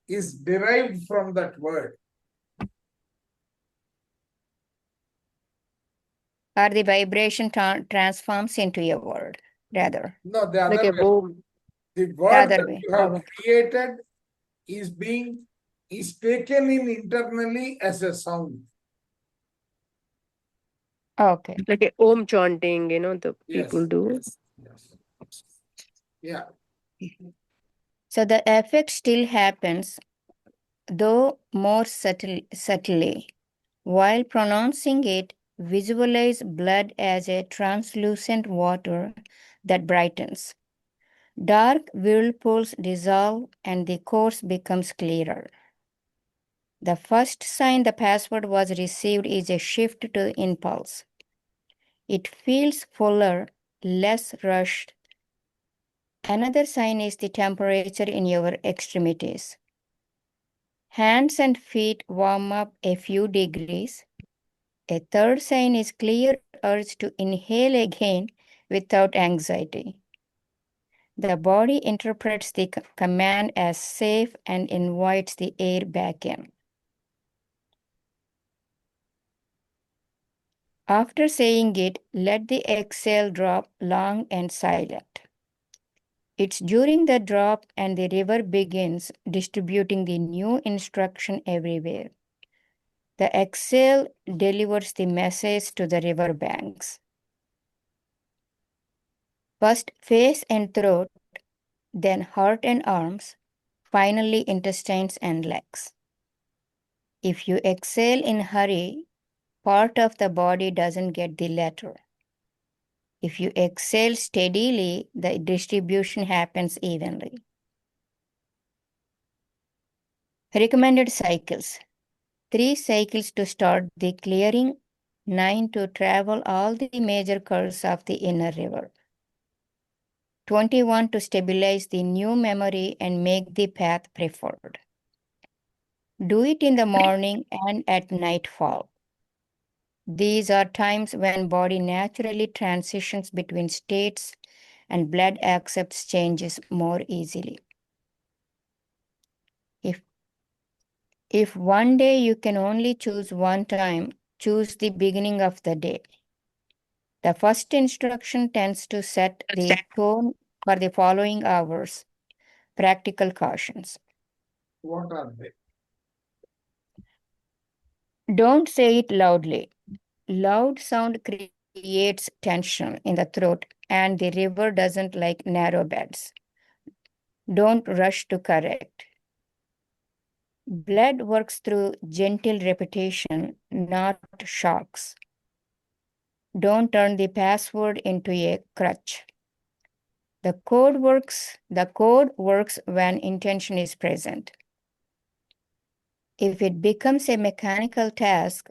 is derived from that word. or the vibration transforms into a word, rather. No, the Like other a way. home. The The word other that way. you have created is taken in internally as a sound. Okay. Like a om chanting, the Yes. people do. Yes. Yeah. So the effect still happens, though more subtly. While pronouncing it, visualize blood as a translucent water that brightens. Dark whirlpools dissolve and the course becomes clearer. The first sign the password was received is a shift to impulse. It feels fuller, less rushed. Another sign is the temperature in your extremities. Hands and feet warm up a few degrees. A third sign is clear urge to inhale again without anxiety. The body interprets the command as safe and invites the air back in. After saying it, let the exhale drop long and silent. It's during the drop and the river begins distributing the new instruction everywhere. The exhale delivers the message to the river banks. First face and throat, then heart and arms, finally intestines and legs. If you exhale in hurry, part of the body doesn't get the letter. If you exhale steadily, the distribution happens evenly. Recommended cycles. 3 cycles to start the clearing, 9 to travel all the major curves of the inner river. 21 to stabilize the new memory and make the path preferred. Do it in the morning and at nightfall. These are times when body naturally transitions between states and blood accepts changes more easily. If one day you can only choose one time, choose the beginning of the day. The first instruction tends to set the tone for the following hours. Practical cautions. What are they? Don't say it loudly. Loud sound creates tension in the throat, and the river doesn't like narrow beds. Don't rush to correct. Blood works through gentle repetition, not shocks. Don't turn the password into a crutch. The code works when intention is present. If it becomes a mechanical task,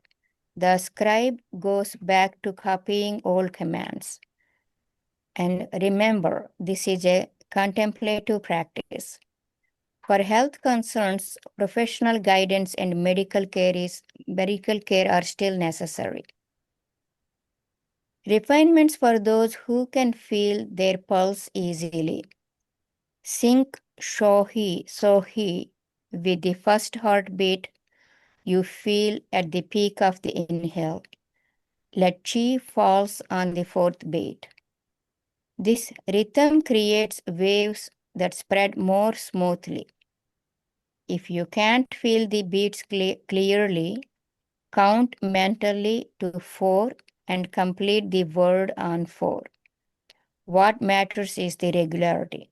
the scribe goes back to copying old commands. And remember, this is a contemplative practice. For health concerns, professional guidance and medical care are still necessary. Refinements for those who can feel their pulse easily. Sync Shohi Sohi with the first heartbeat you feel at the peak of the inhale. Let chi falls on the fourth beat. This rhythm creates waves that spread more smoothly. If you can't feel the beats clearly, count mentally to 4 and complete the word on 4. What matters is the regularity.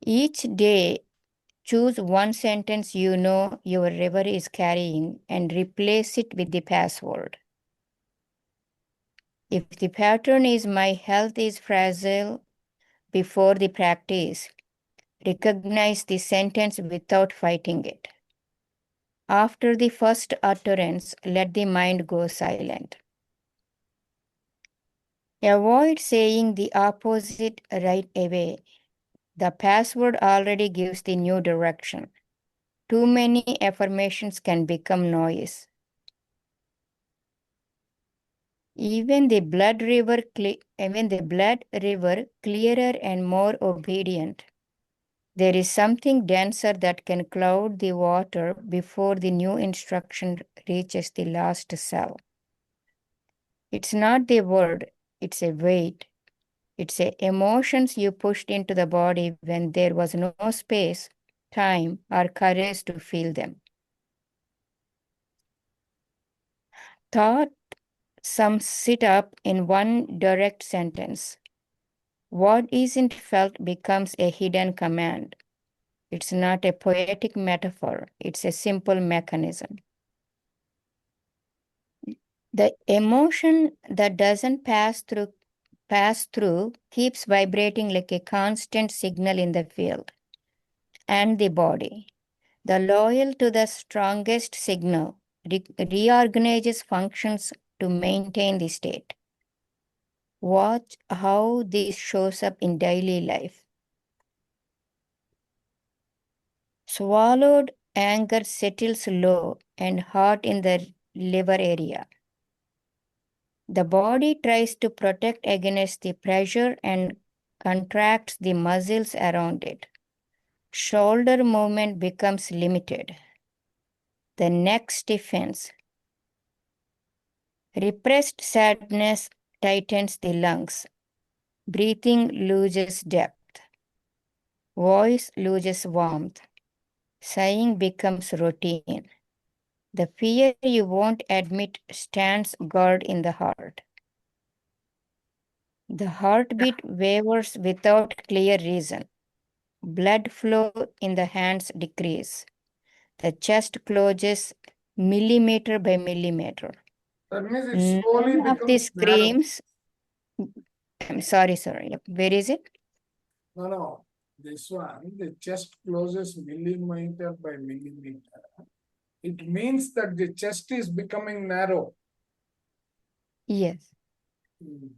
Each day, choose one sentence you know your river is carrying and replace it with the password. If the pattern is my health is fragile before the practice, recognize the sentence without fighting it. After the first utterance, let the mind go silent. Avoid saying the opposite right away. The password already gives the new direction. Too many affirmations can become noise. Even the blood river clearer and more obedient. There is something denser that can cloud the water before the new instruction reaches the last cell. It's not the word, it's a weight. It's a emotions you pushed into the body when there was no space, time, or courage to feel them. Thought sums it up in one direct sentence. What isn't felt becomes a hidden command. It's not a poetic metaphor, it's a simple mechanism. The emotion that doesn't pass through keeps vibrating like a constant signal in the field and the body. The loyal to the strongest signal reorganizes functions to maintain the state. Watch how this shows up in daily life. Swallowed anger settles low and hot in the liver area. The body tries to protect against the pressure and contracts the muscles around it. Shoulder movement becomes limited. The neck stiffens. Repressed sadness tightens the lungs. Breathing loses depth. Voice loses warmth. Sighing becomes routine. The fear you won't admit stands guard in the heart. The heartbeat wavers without clear reason. Blood flow in the hands decrease. The chest closes millimeter by millimeter. That means it slowly None of the becomes narrow. screams. I'm sorry. Yep. Where is it? No. This one, the chest closes millimeter by millimeter. It means that the chest is becoming narrow. Yes. Hmm.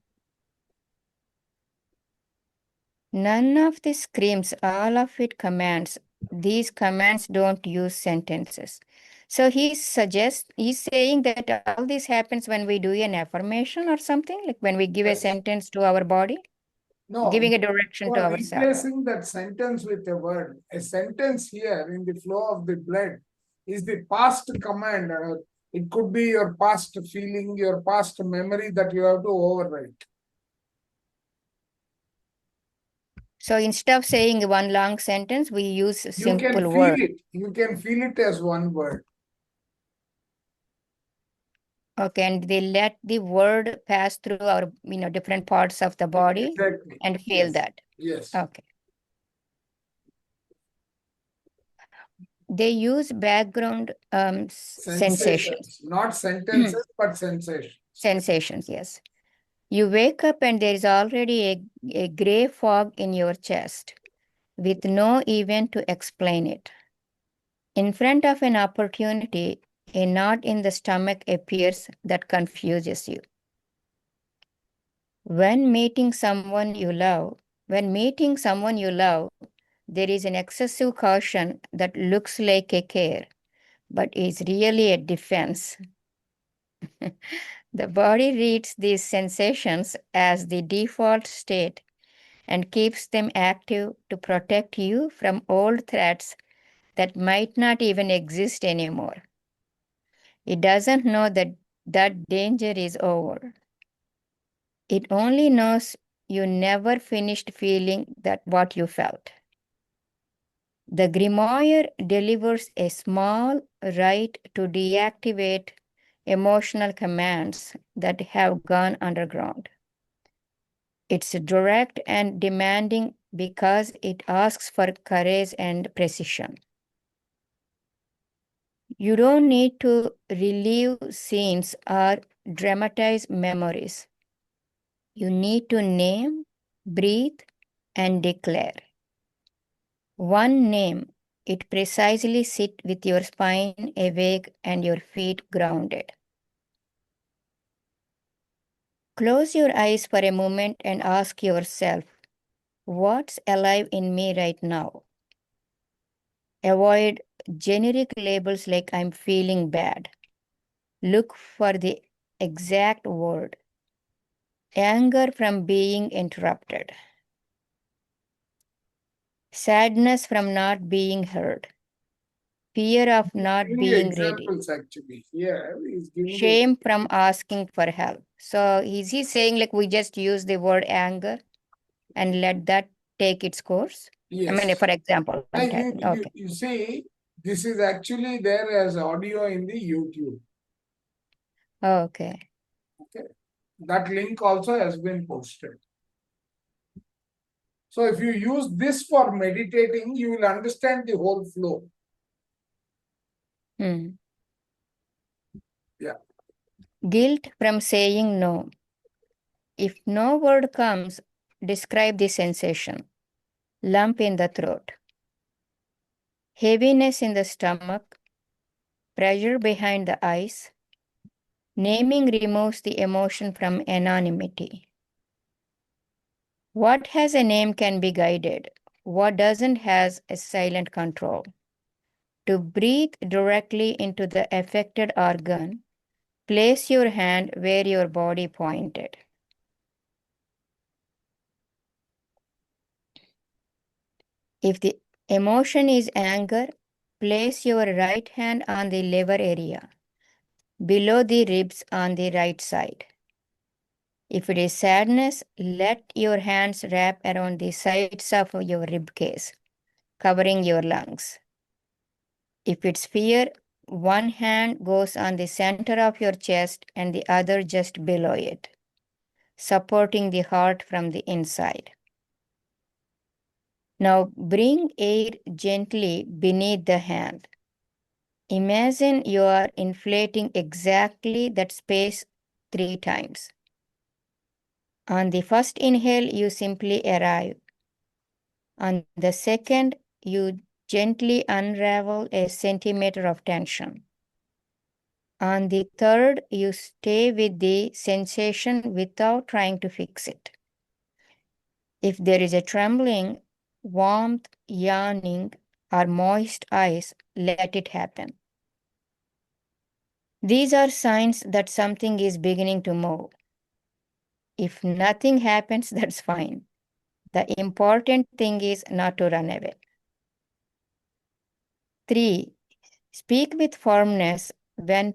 None of the screams, all of it commands. These commands don't use sentences. So he's saying that all this happens when we do an affirmation or something, like when we give a Yes. sentence to our body, No, giving a direction you to are ourselves. replacing that sentence with a word. A sentence here in the flow of the blood is the past command. It could be your past feeling, your past memory that you have to overwrite. So instead of saying one long sentence, we use a You can simple feel word. it. You can feel it as one word. Okay, and they let the word pass through our, different parts of the body Exactly. and feel Yes. that. Yes. Okay. They use background sensations. Not sentences, but sensations. Sensations, yes. You wake up and there is already a gray fog in your chest with no event to explain it. In front of an opportunity, a knot in the stomach appears that confuses you. When meeting someone you love, there is an excessive caution that looks like a care, but is really a defense. The body reads these sensations as the default state and keeps them active to protect you from old threats that might not even exist anymore. It doesn't know that danger is over. It only knows you never finished feeling that what you felt. The grimoire delivers a small right to deactivate emotional commands that have gone underground. It's direct and demanding because it asks for courage and precision. You don't need to relive scenes or dramatize memories. You need to name, breathe, and declare. One name, it precisely sit with your spine awake and your feet grounded. Close your eyes for a moment and ask yourself, what's alive in me right now? Avoid generic labels like I'm feeling bad. Look for the exact word. Anger from being interrupted. Sadness from not being heard. Fear of not Giving you being ready. examples actually. Here he's giving you Shame from asking for help. So is he saying like we just use the word anger and let that take its course? I mean, yes. for example, I'm I telling. think Okay. you see, this is actually there as audio in the YouTube. Okay. Okay. That link also has been posted. So if you use this for meditating, you will understand the whole flow. Hmm. Yeah. Guilt from saying no. If no word comes, describe the sensation. Lump in the throat. Heaviness in the stomach. Pressure behind the eyes. Naming removes the emotion from anonymity. What has a name can be guided. What doesn't has a silent control. To breathe directly into the affected organ, place your hand where your body pointed. If the emotion is anger, place your right hand on the liver area, below the ribs on the right side. If it is sadness, let your hands wrap around the sides of your rib cage, covering your lungs. If it's fear, one hand goes on the center of your chest and the other just below it, supporting the heart from the inside. Now bring air gently beneath the hand. Imagine you are inflating exactly that space 3 times. On the first inhale, you simply arrive. On the second, you gently unravel a centimeter of tension. On the third, you stay with the sensation without trying to fix it. If there is a trembling, warmth, yawning, or moist eyes, let it happen. These are signs that something is beginning to move. If nothing happens, that's fine. The important thing is not to run away. 3. Speak with firmness, when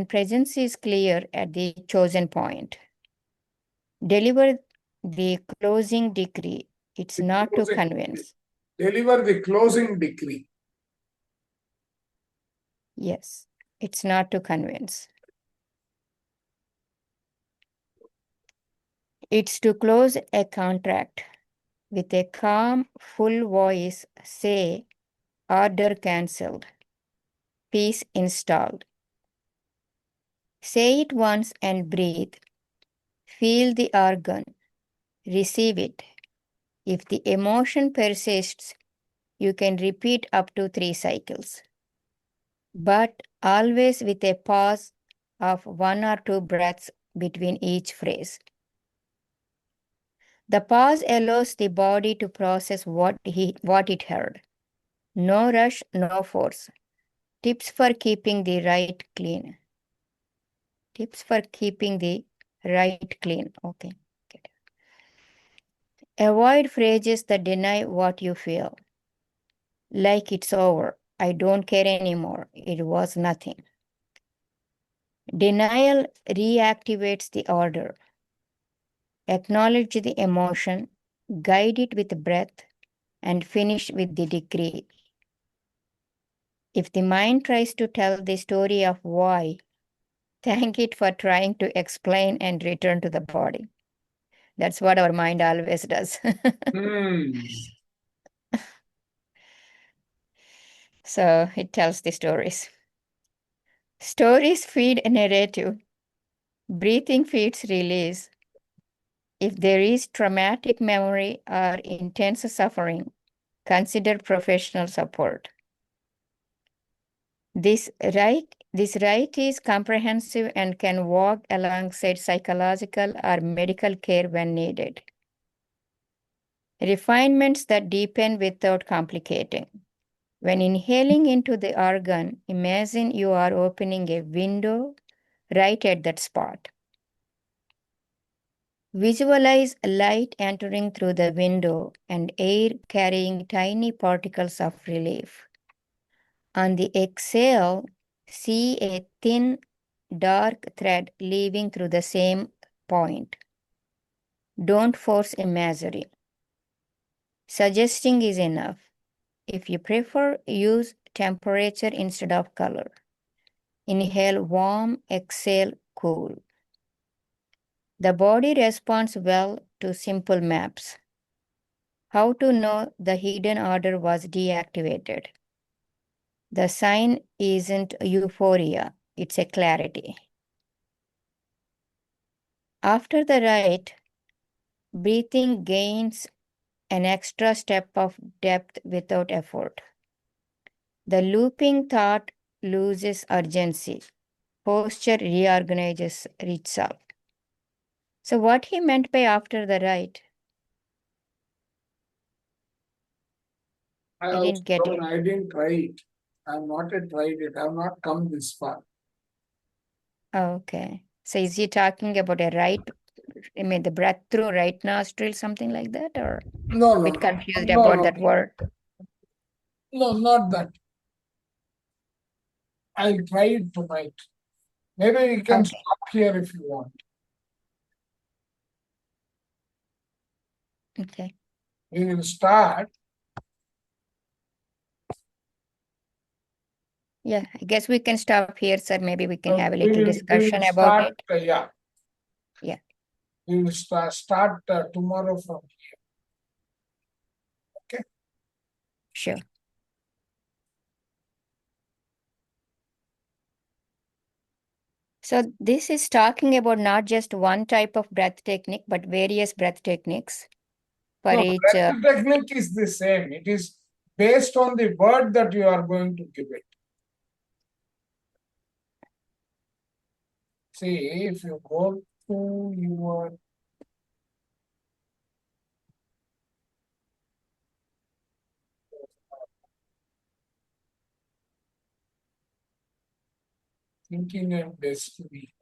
presence is clear at the chosen point. Deliver the closing decree. It's The not to closing- convince. Deliver the closing decree. Yes, it's not to convince. It's to close a contract. With a calm, full voice, say, order cancelled, peace installed. Say it once and breathe. Feel the organ. Receive it. If the emotion persists, you can repeat up to 3 cycles, but always with a pause of 1 or 2 breaths between each phrase. The pause allows the body to process what it heard. No rush, no force. Tips for keeping the right clean. Tips for keeping the right clean. Okay. Good. Avoid phrases that deny what you feel. Like it's over. I don't care anymore. It was nothing. Denial reactivates the order. Acknowledge the emotion, guide it with breath, and finish with the decree. If the mind tries to tell the story of why, thank it for trying to explain and return to the body. That's what our mind always does. So it tells the stories. Stories feed a narrative. Breathing feeds release. If there is traumatic memory or intense suffering, consider professional support. This right is comprehensive and can walk alongside psychological or medical care when needed. Refinements that deepen without complicating. When inhaling into the organ, imagine you are opening a window right at that spot. Visualize light entering through the window and air carrying tiny particles of relief. On the exhale, see a thin, dark thread leaving through the same point. Don't force imagery. Suggesting is enough. If you prefer, use temperature instead of color. Inhale warm, exhale cool. The body responds well to simple maps. How to know the hidden order was deactivated? The sign isn't euphoria, it's a clarity. After the rite, breathing gains an extra step of depth without effort. The looping thought loses urgency. Posture reorganizes itself. So what he meant by after the rite? I didn't get it. I didn't try it. I have not yet tried it. I have not come this far. Okay. So is he talking about a right, I mean the breath through right nostril, something like that, or No, a no, bit no. confused No, about no. that word? No, not that. I'll try it tonight. Maybe we can Okay. stop here if you want. Okay. We will start. Yeah, I guess we can stop here, sir. Maybe we can have a We little will discussion about start. it. Yeah. Yeah. We will start tomorrow from here. Okay. Sure. So this is talking about not just one type of breath technique, but various breath techniques for No, each. breath technique is the same. It is based on the word that you are going to give it. See, if you go to your thinking and destiny.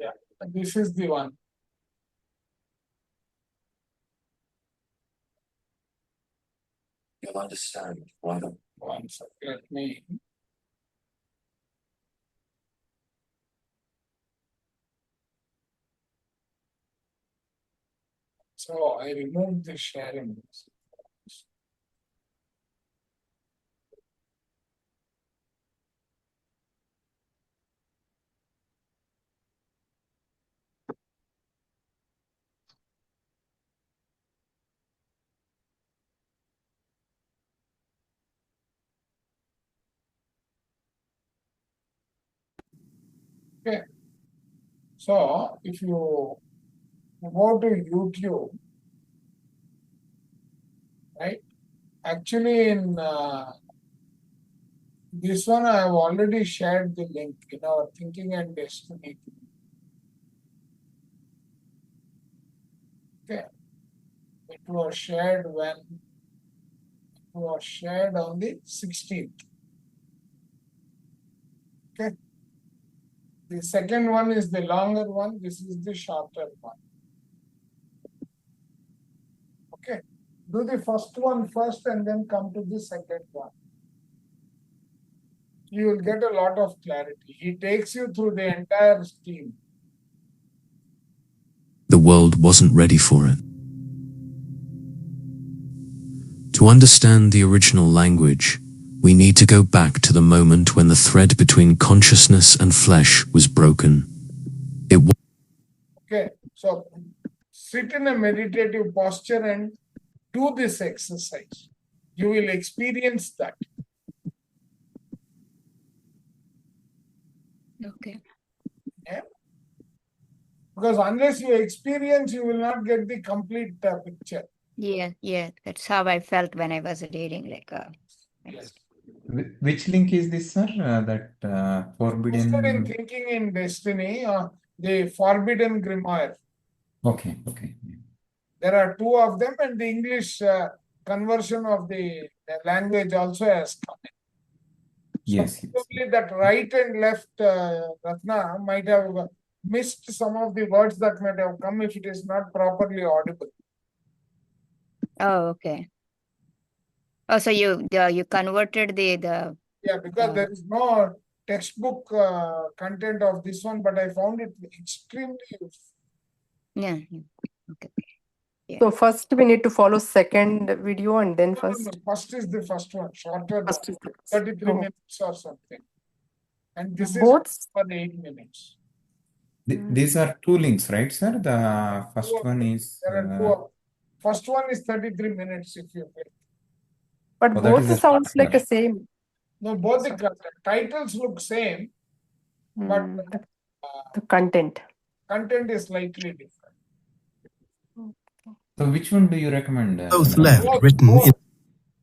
Yeah, this is the one. You'll understand why the ones. Let me. So I removed the sharing. Okay. So if you go to YouTube, right? Actually, in this one, I have already shared the link in our Thinking and Destiny. Okay. It was shared when it was shared on the 16th. Okay. The second one is the longer one. This is the shorter one. Okay. Do the first one first and then come to the second one. You will get a lot of clarity. He takes you through the entire scheme. The world wasn't ready for it. To understand the original language, we need to go back to the moment when the thread between consciousness and flesh was broken. Okay. So sit in a meditative posture and do this exercise. You will experience that. Okay. Yeah? Because unless you experience, you will not get the complete picture. Yeah. That's how I felt when I was reading. Yes. Which link is this, sir? That Posted in forbidden. Thinking in Destiny, the Forbidden Grimoire. Okay. There are two of them, and the English conversion of the language also has come in. Yes. Probably that right and left Ratna might have missed some of the words that might have come if it is not properly audible. Oh, okay. Oh, so you converted the Yeah, because there is no textbook content of this one, but I found it extremely useful. yeah. Okay. So first we need to follow second video and then No, first. first is the first one, shorter, First is the 33 oh. minutes or something. And this Both. is for 8 minutes. These are two links, right, sir? The first one is. There are two. First one is 33 minutes if you will. But that both is the sounds like the shorter. same. No, both the titles look same, but The content. content is slightly different. So which one do you recommend? Both Chandra? left, written in.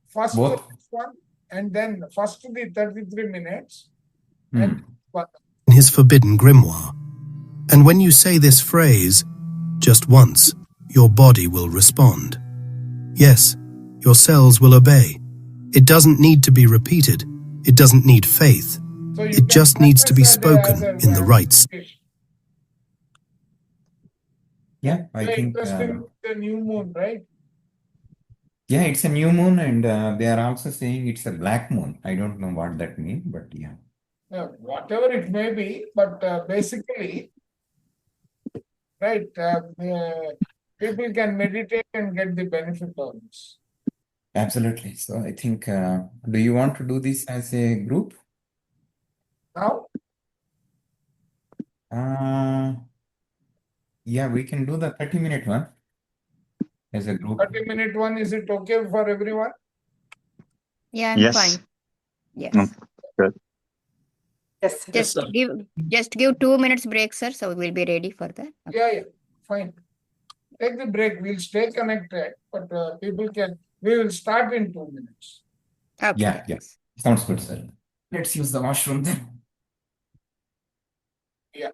First Both. one, and then first the 33 minutes, Hmm. and one. In his forbidden grimoire. And when you say this phrase just once, your body will respond. Yes, your cells will obey. It doesn't need to be repeated. It doesn't need faith. So you It can just needs to be practice spoken in the right. Yeah, I Very think. interesting. The new moon, right? Yeah, it's a new moon, and they are also saying it's a black moon. I don't know what that means, but yeah. Whatever it may be, but basically, right, people can meditate and get the benefit of this. Absolutely. So I think, do you want to do this as a group? Now, yeah, we can do the 30-minute one as a group. 30-minute one, is it okay for everyone? Yeah, I'm Yes. fine. Yes. Good. Yes. Just give 2 minutes break, sir. So we'll be ready for that. Okay. Yeah, fine. Take the break. We'll stay connected, but we will start in 2 minutes. Okay. Yeah. Sounds good, sir. Let's use the washroom then. Yeah.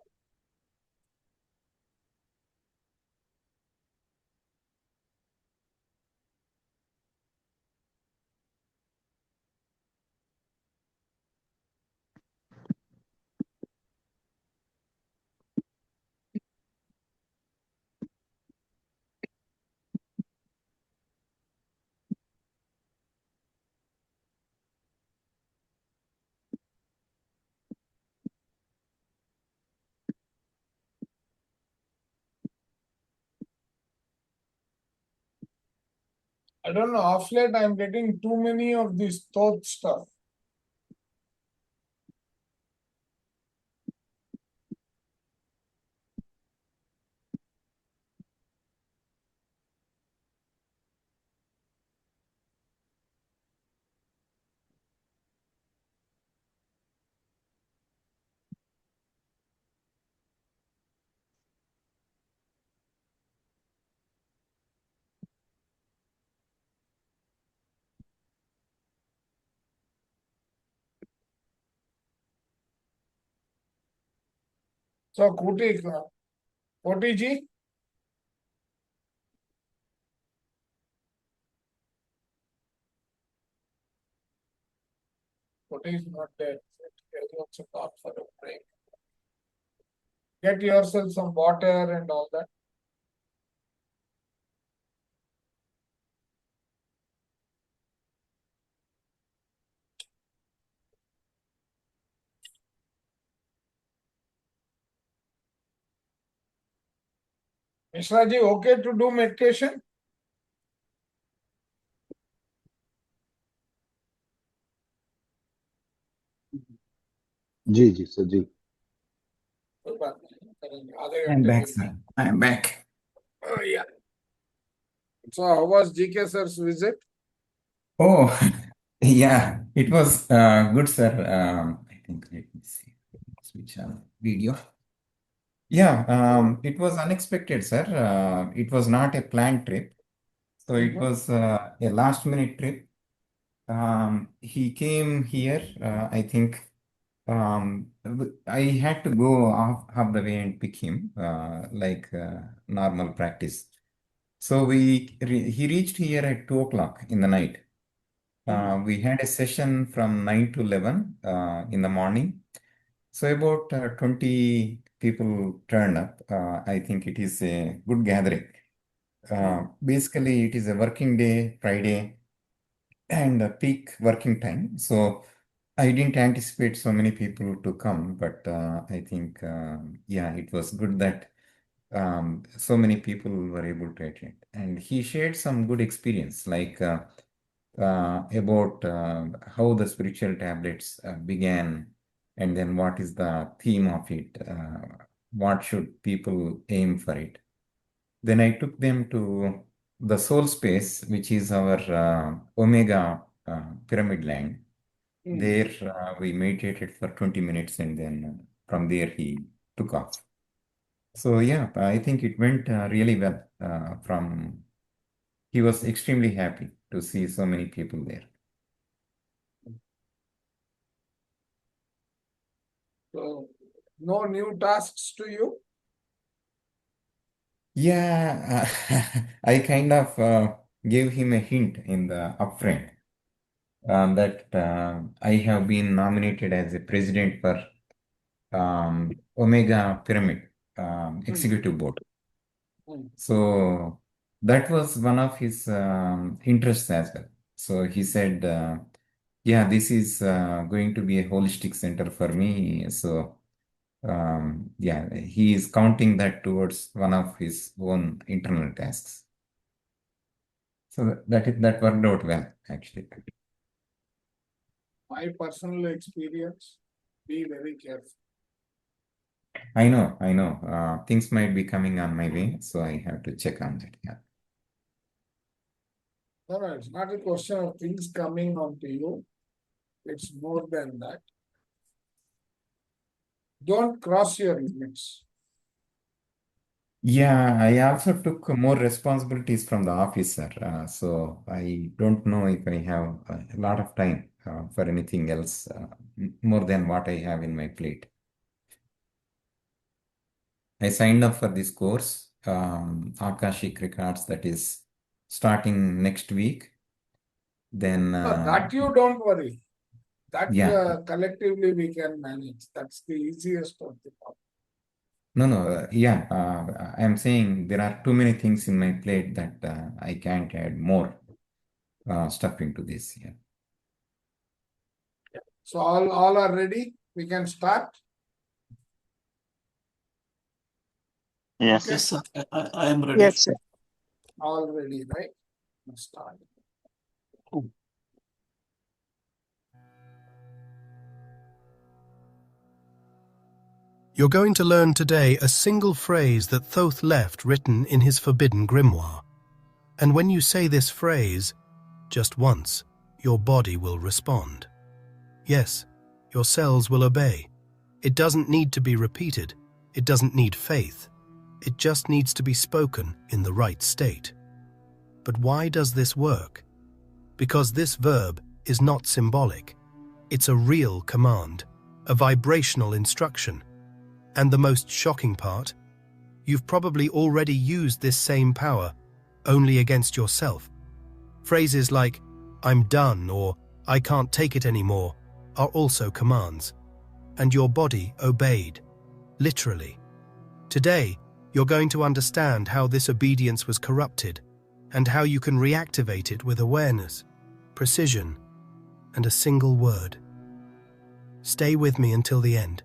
I don't know, off late I'm getting too many of this thought stuff. So Koti ji, Koti is not there. He also got for a break. Get yourself some water and all that. Mishra ji, okay to do meditation? जी जी sir जी कोई बात नहीं, करेंगे आधे I'm घंटे back, में। sir. I'm back. Oh, yeah. So how was GK sir's visit? Oh, yeah, it was good, sir. I think, let me see. Switch on video. Yeah, it was unexpected, sir. It was not a planned trip. So it was a last minute trip. He came here, I think I had to go half the way and pick him, like normal practice. So he reached here at 2 o'clock in the night. We had a session from 9 to 11 in the morning. So about 20 people turned up. I think it is a good gathering. Basically, it is a working day, Friday, and a peak working time. So I didn't anticipate so many people to come, but I think, yeah, it was good that so many people were able to attend. And he shared some good experience, like about how the spiritual tablets began, and then what is the theme of it, what should people aim for it. Then I took them to the soul space, which is our Omega pyramid land. There we meditated for 20 minutes, and then from there he took off. So yeah, I think it went really well. He was extremely happy to see so many people there. So no new tasks to you? Yeah, I kind of gave him a hint in the upfront that I have been nominated as a president for Omega Pyramid Executive Board. So that was one of his interests as well. So he said, yeah, this is going to be a holistic center for me. So yeah, he is counting that towards one of his own internal tasks. So that worked out well, actually. My personal experience, be very careful. I know. Things might be coming on my way, so I have to check on that. Yeah. No, it's not a question of things coming onto you. It's more than that. Don't cross your limits. Yeah, I also took more responsibilities from the officer. So I don't know if I have a lot of time for anything else more than what I have in my plate. I signed up for this course, Akashic Records, that is starting next week. Then, No, that you don't worry. That yeah, collectively we can manage. That's the easiest of the problem. no, yeah, I'm saying there are too many things in my plate that I can't add more stuff into this. Yeah. So all are ready. We can start. Yes. Okay. Yes, sir. I am ready. Yes, sir. All ready, right? Let's start. You're going to learn today a single phrase that Thoth left written in his forbidden grimoire. And when you say this phrase, just once, your body will respond. Yes, your cells will obey. It doesn't need to be repeated. It doesn't need faith. It just needs to be spoken in the right state. But why does this work? Because this verb is not symbolic. It's a real command, a vibrational instruction. And the most shocking part, you've probably already used this same power, only against yourself. Phrases like, I'm done, or I can't take it anymore, are also commands. And your body obeyed, literally. Today, you're going to understand how this obedience was corrupted, and how you can reactivate it with awareness, precision, and a single word. Stay with me until the end,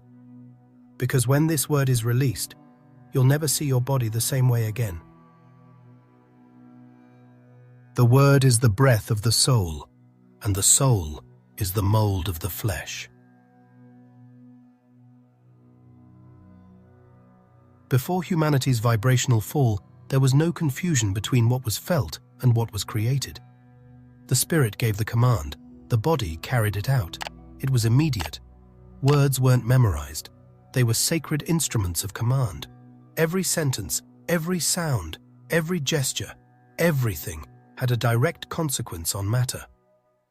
because when this word is released, you'll never see your body the same way again. The word is the breath of the soul, and the soul is the mold of the flesh. Before humanity's vibrational fall, there was no confusion between what was felt and what was created. The spirit gave the command, the body carried it out. It was immediate. Words weren't memorized. They were sacred instruments of command. Every sentence, every sound, every gesture, everything had a direct consequence on matter.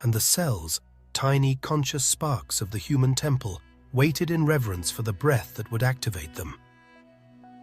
And the cells, tiny conscious sparks of the human temple, waited in reverence for the breath that would activate them.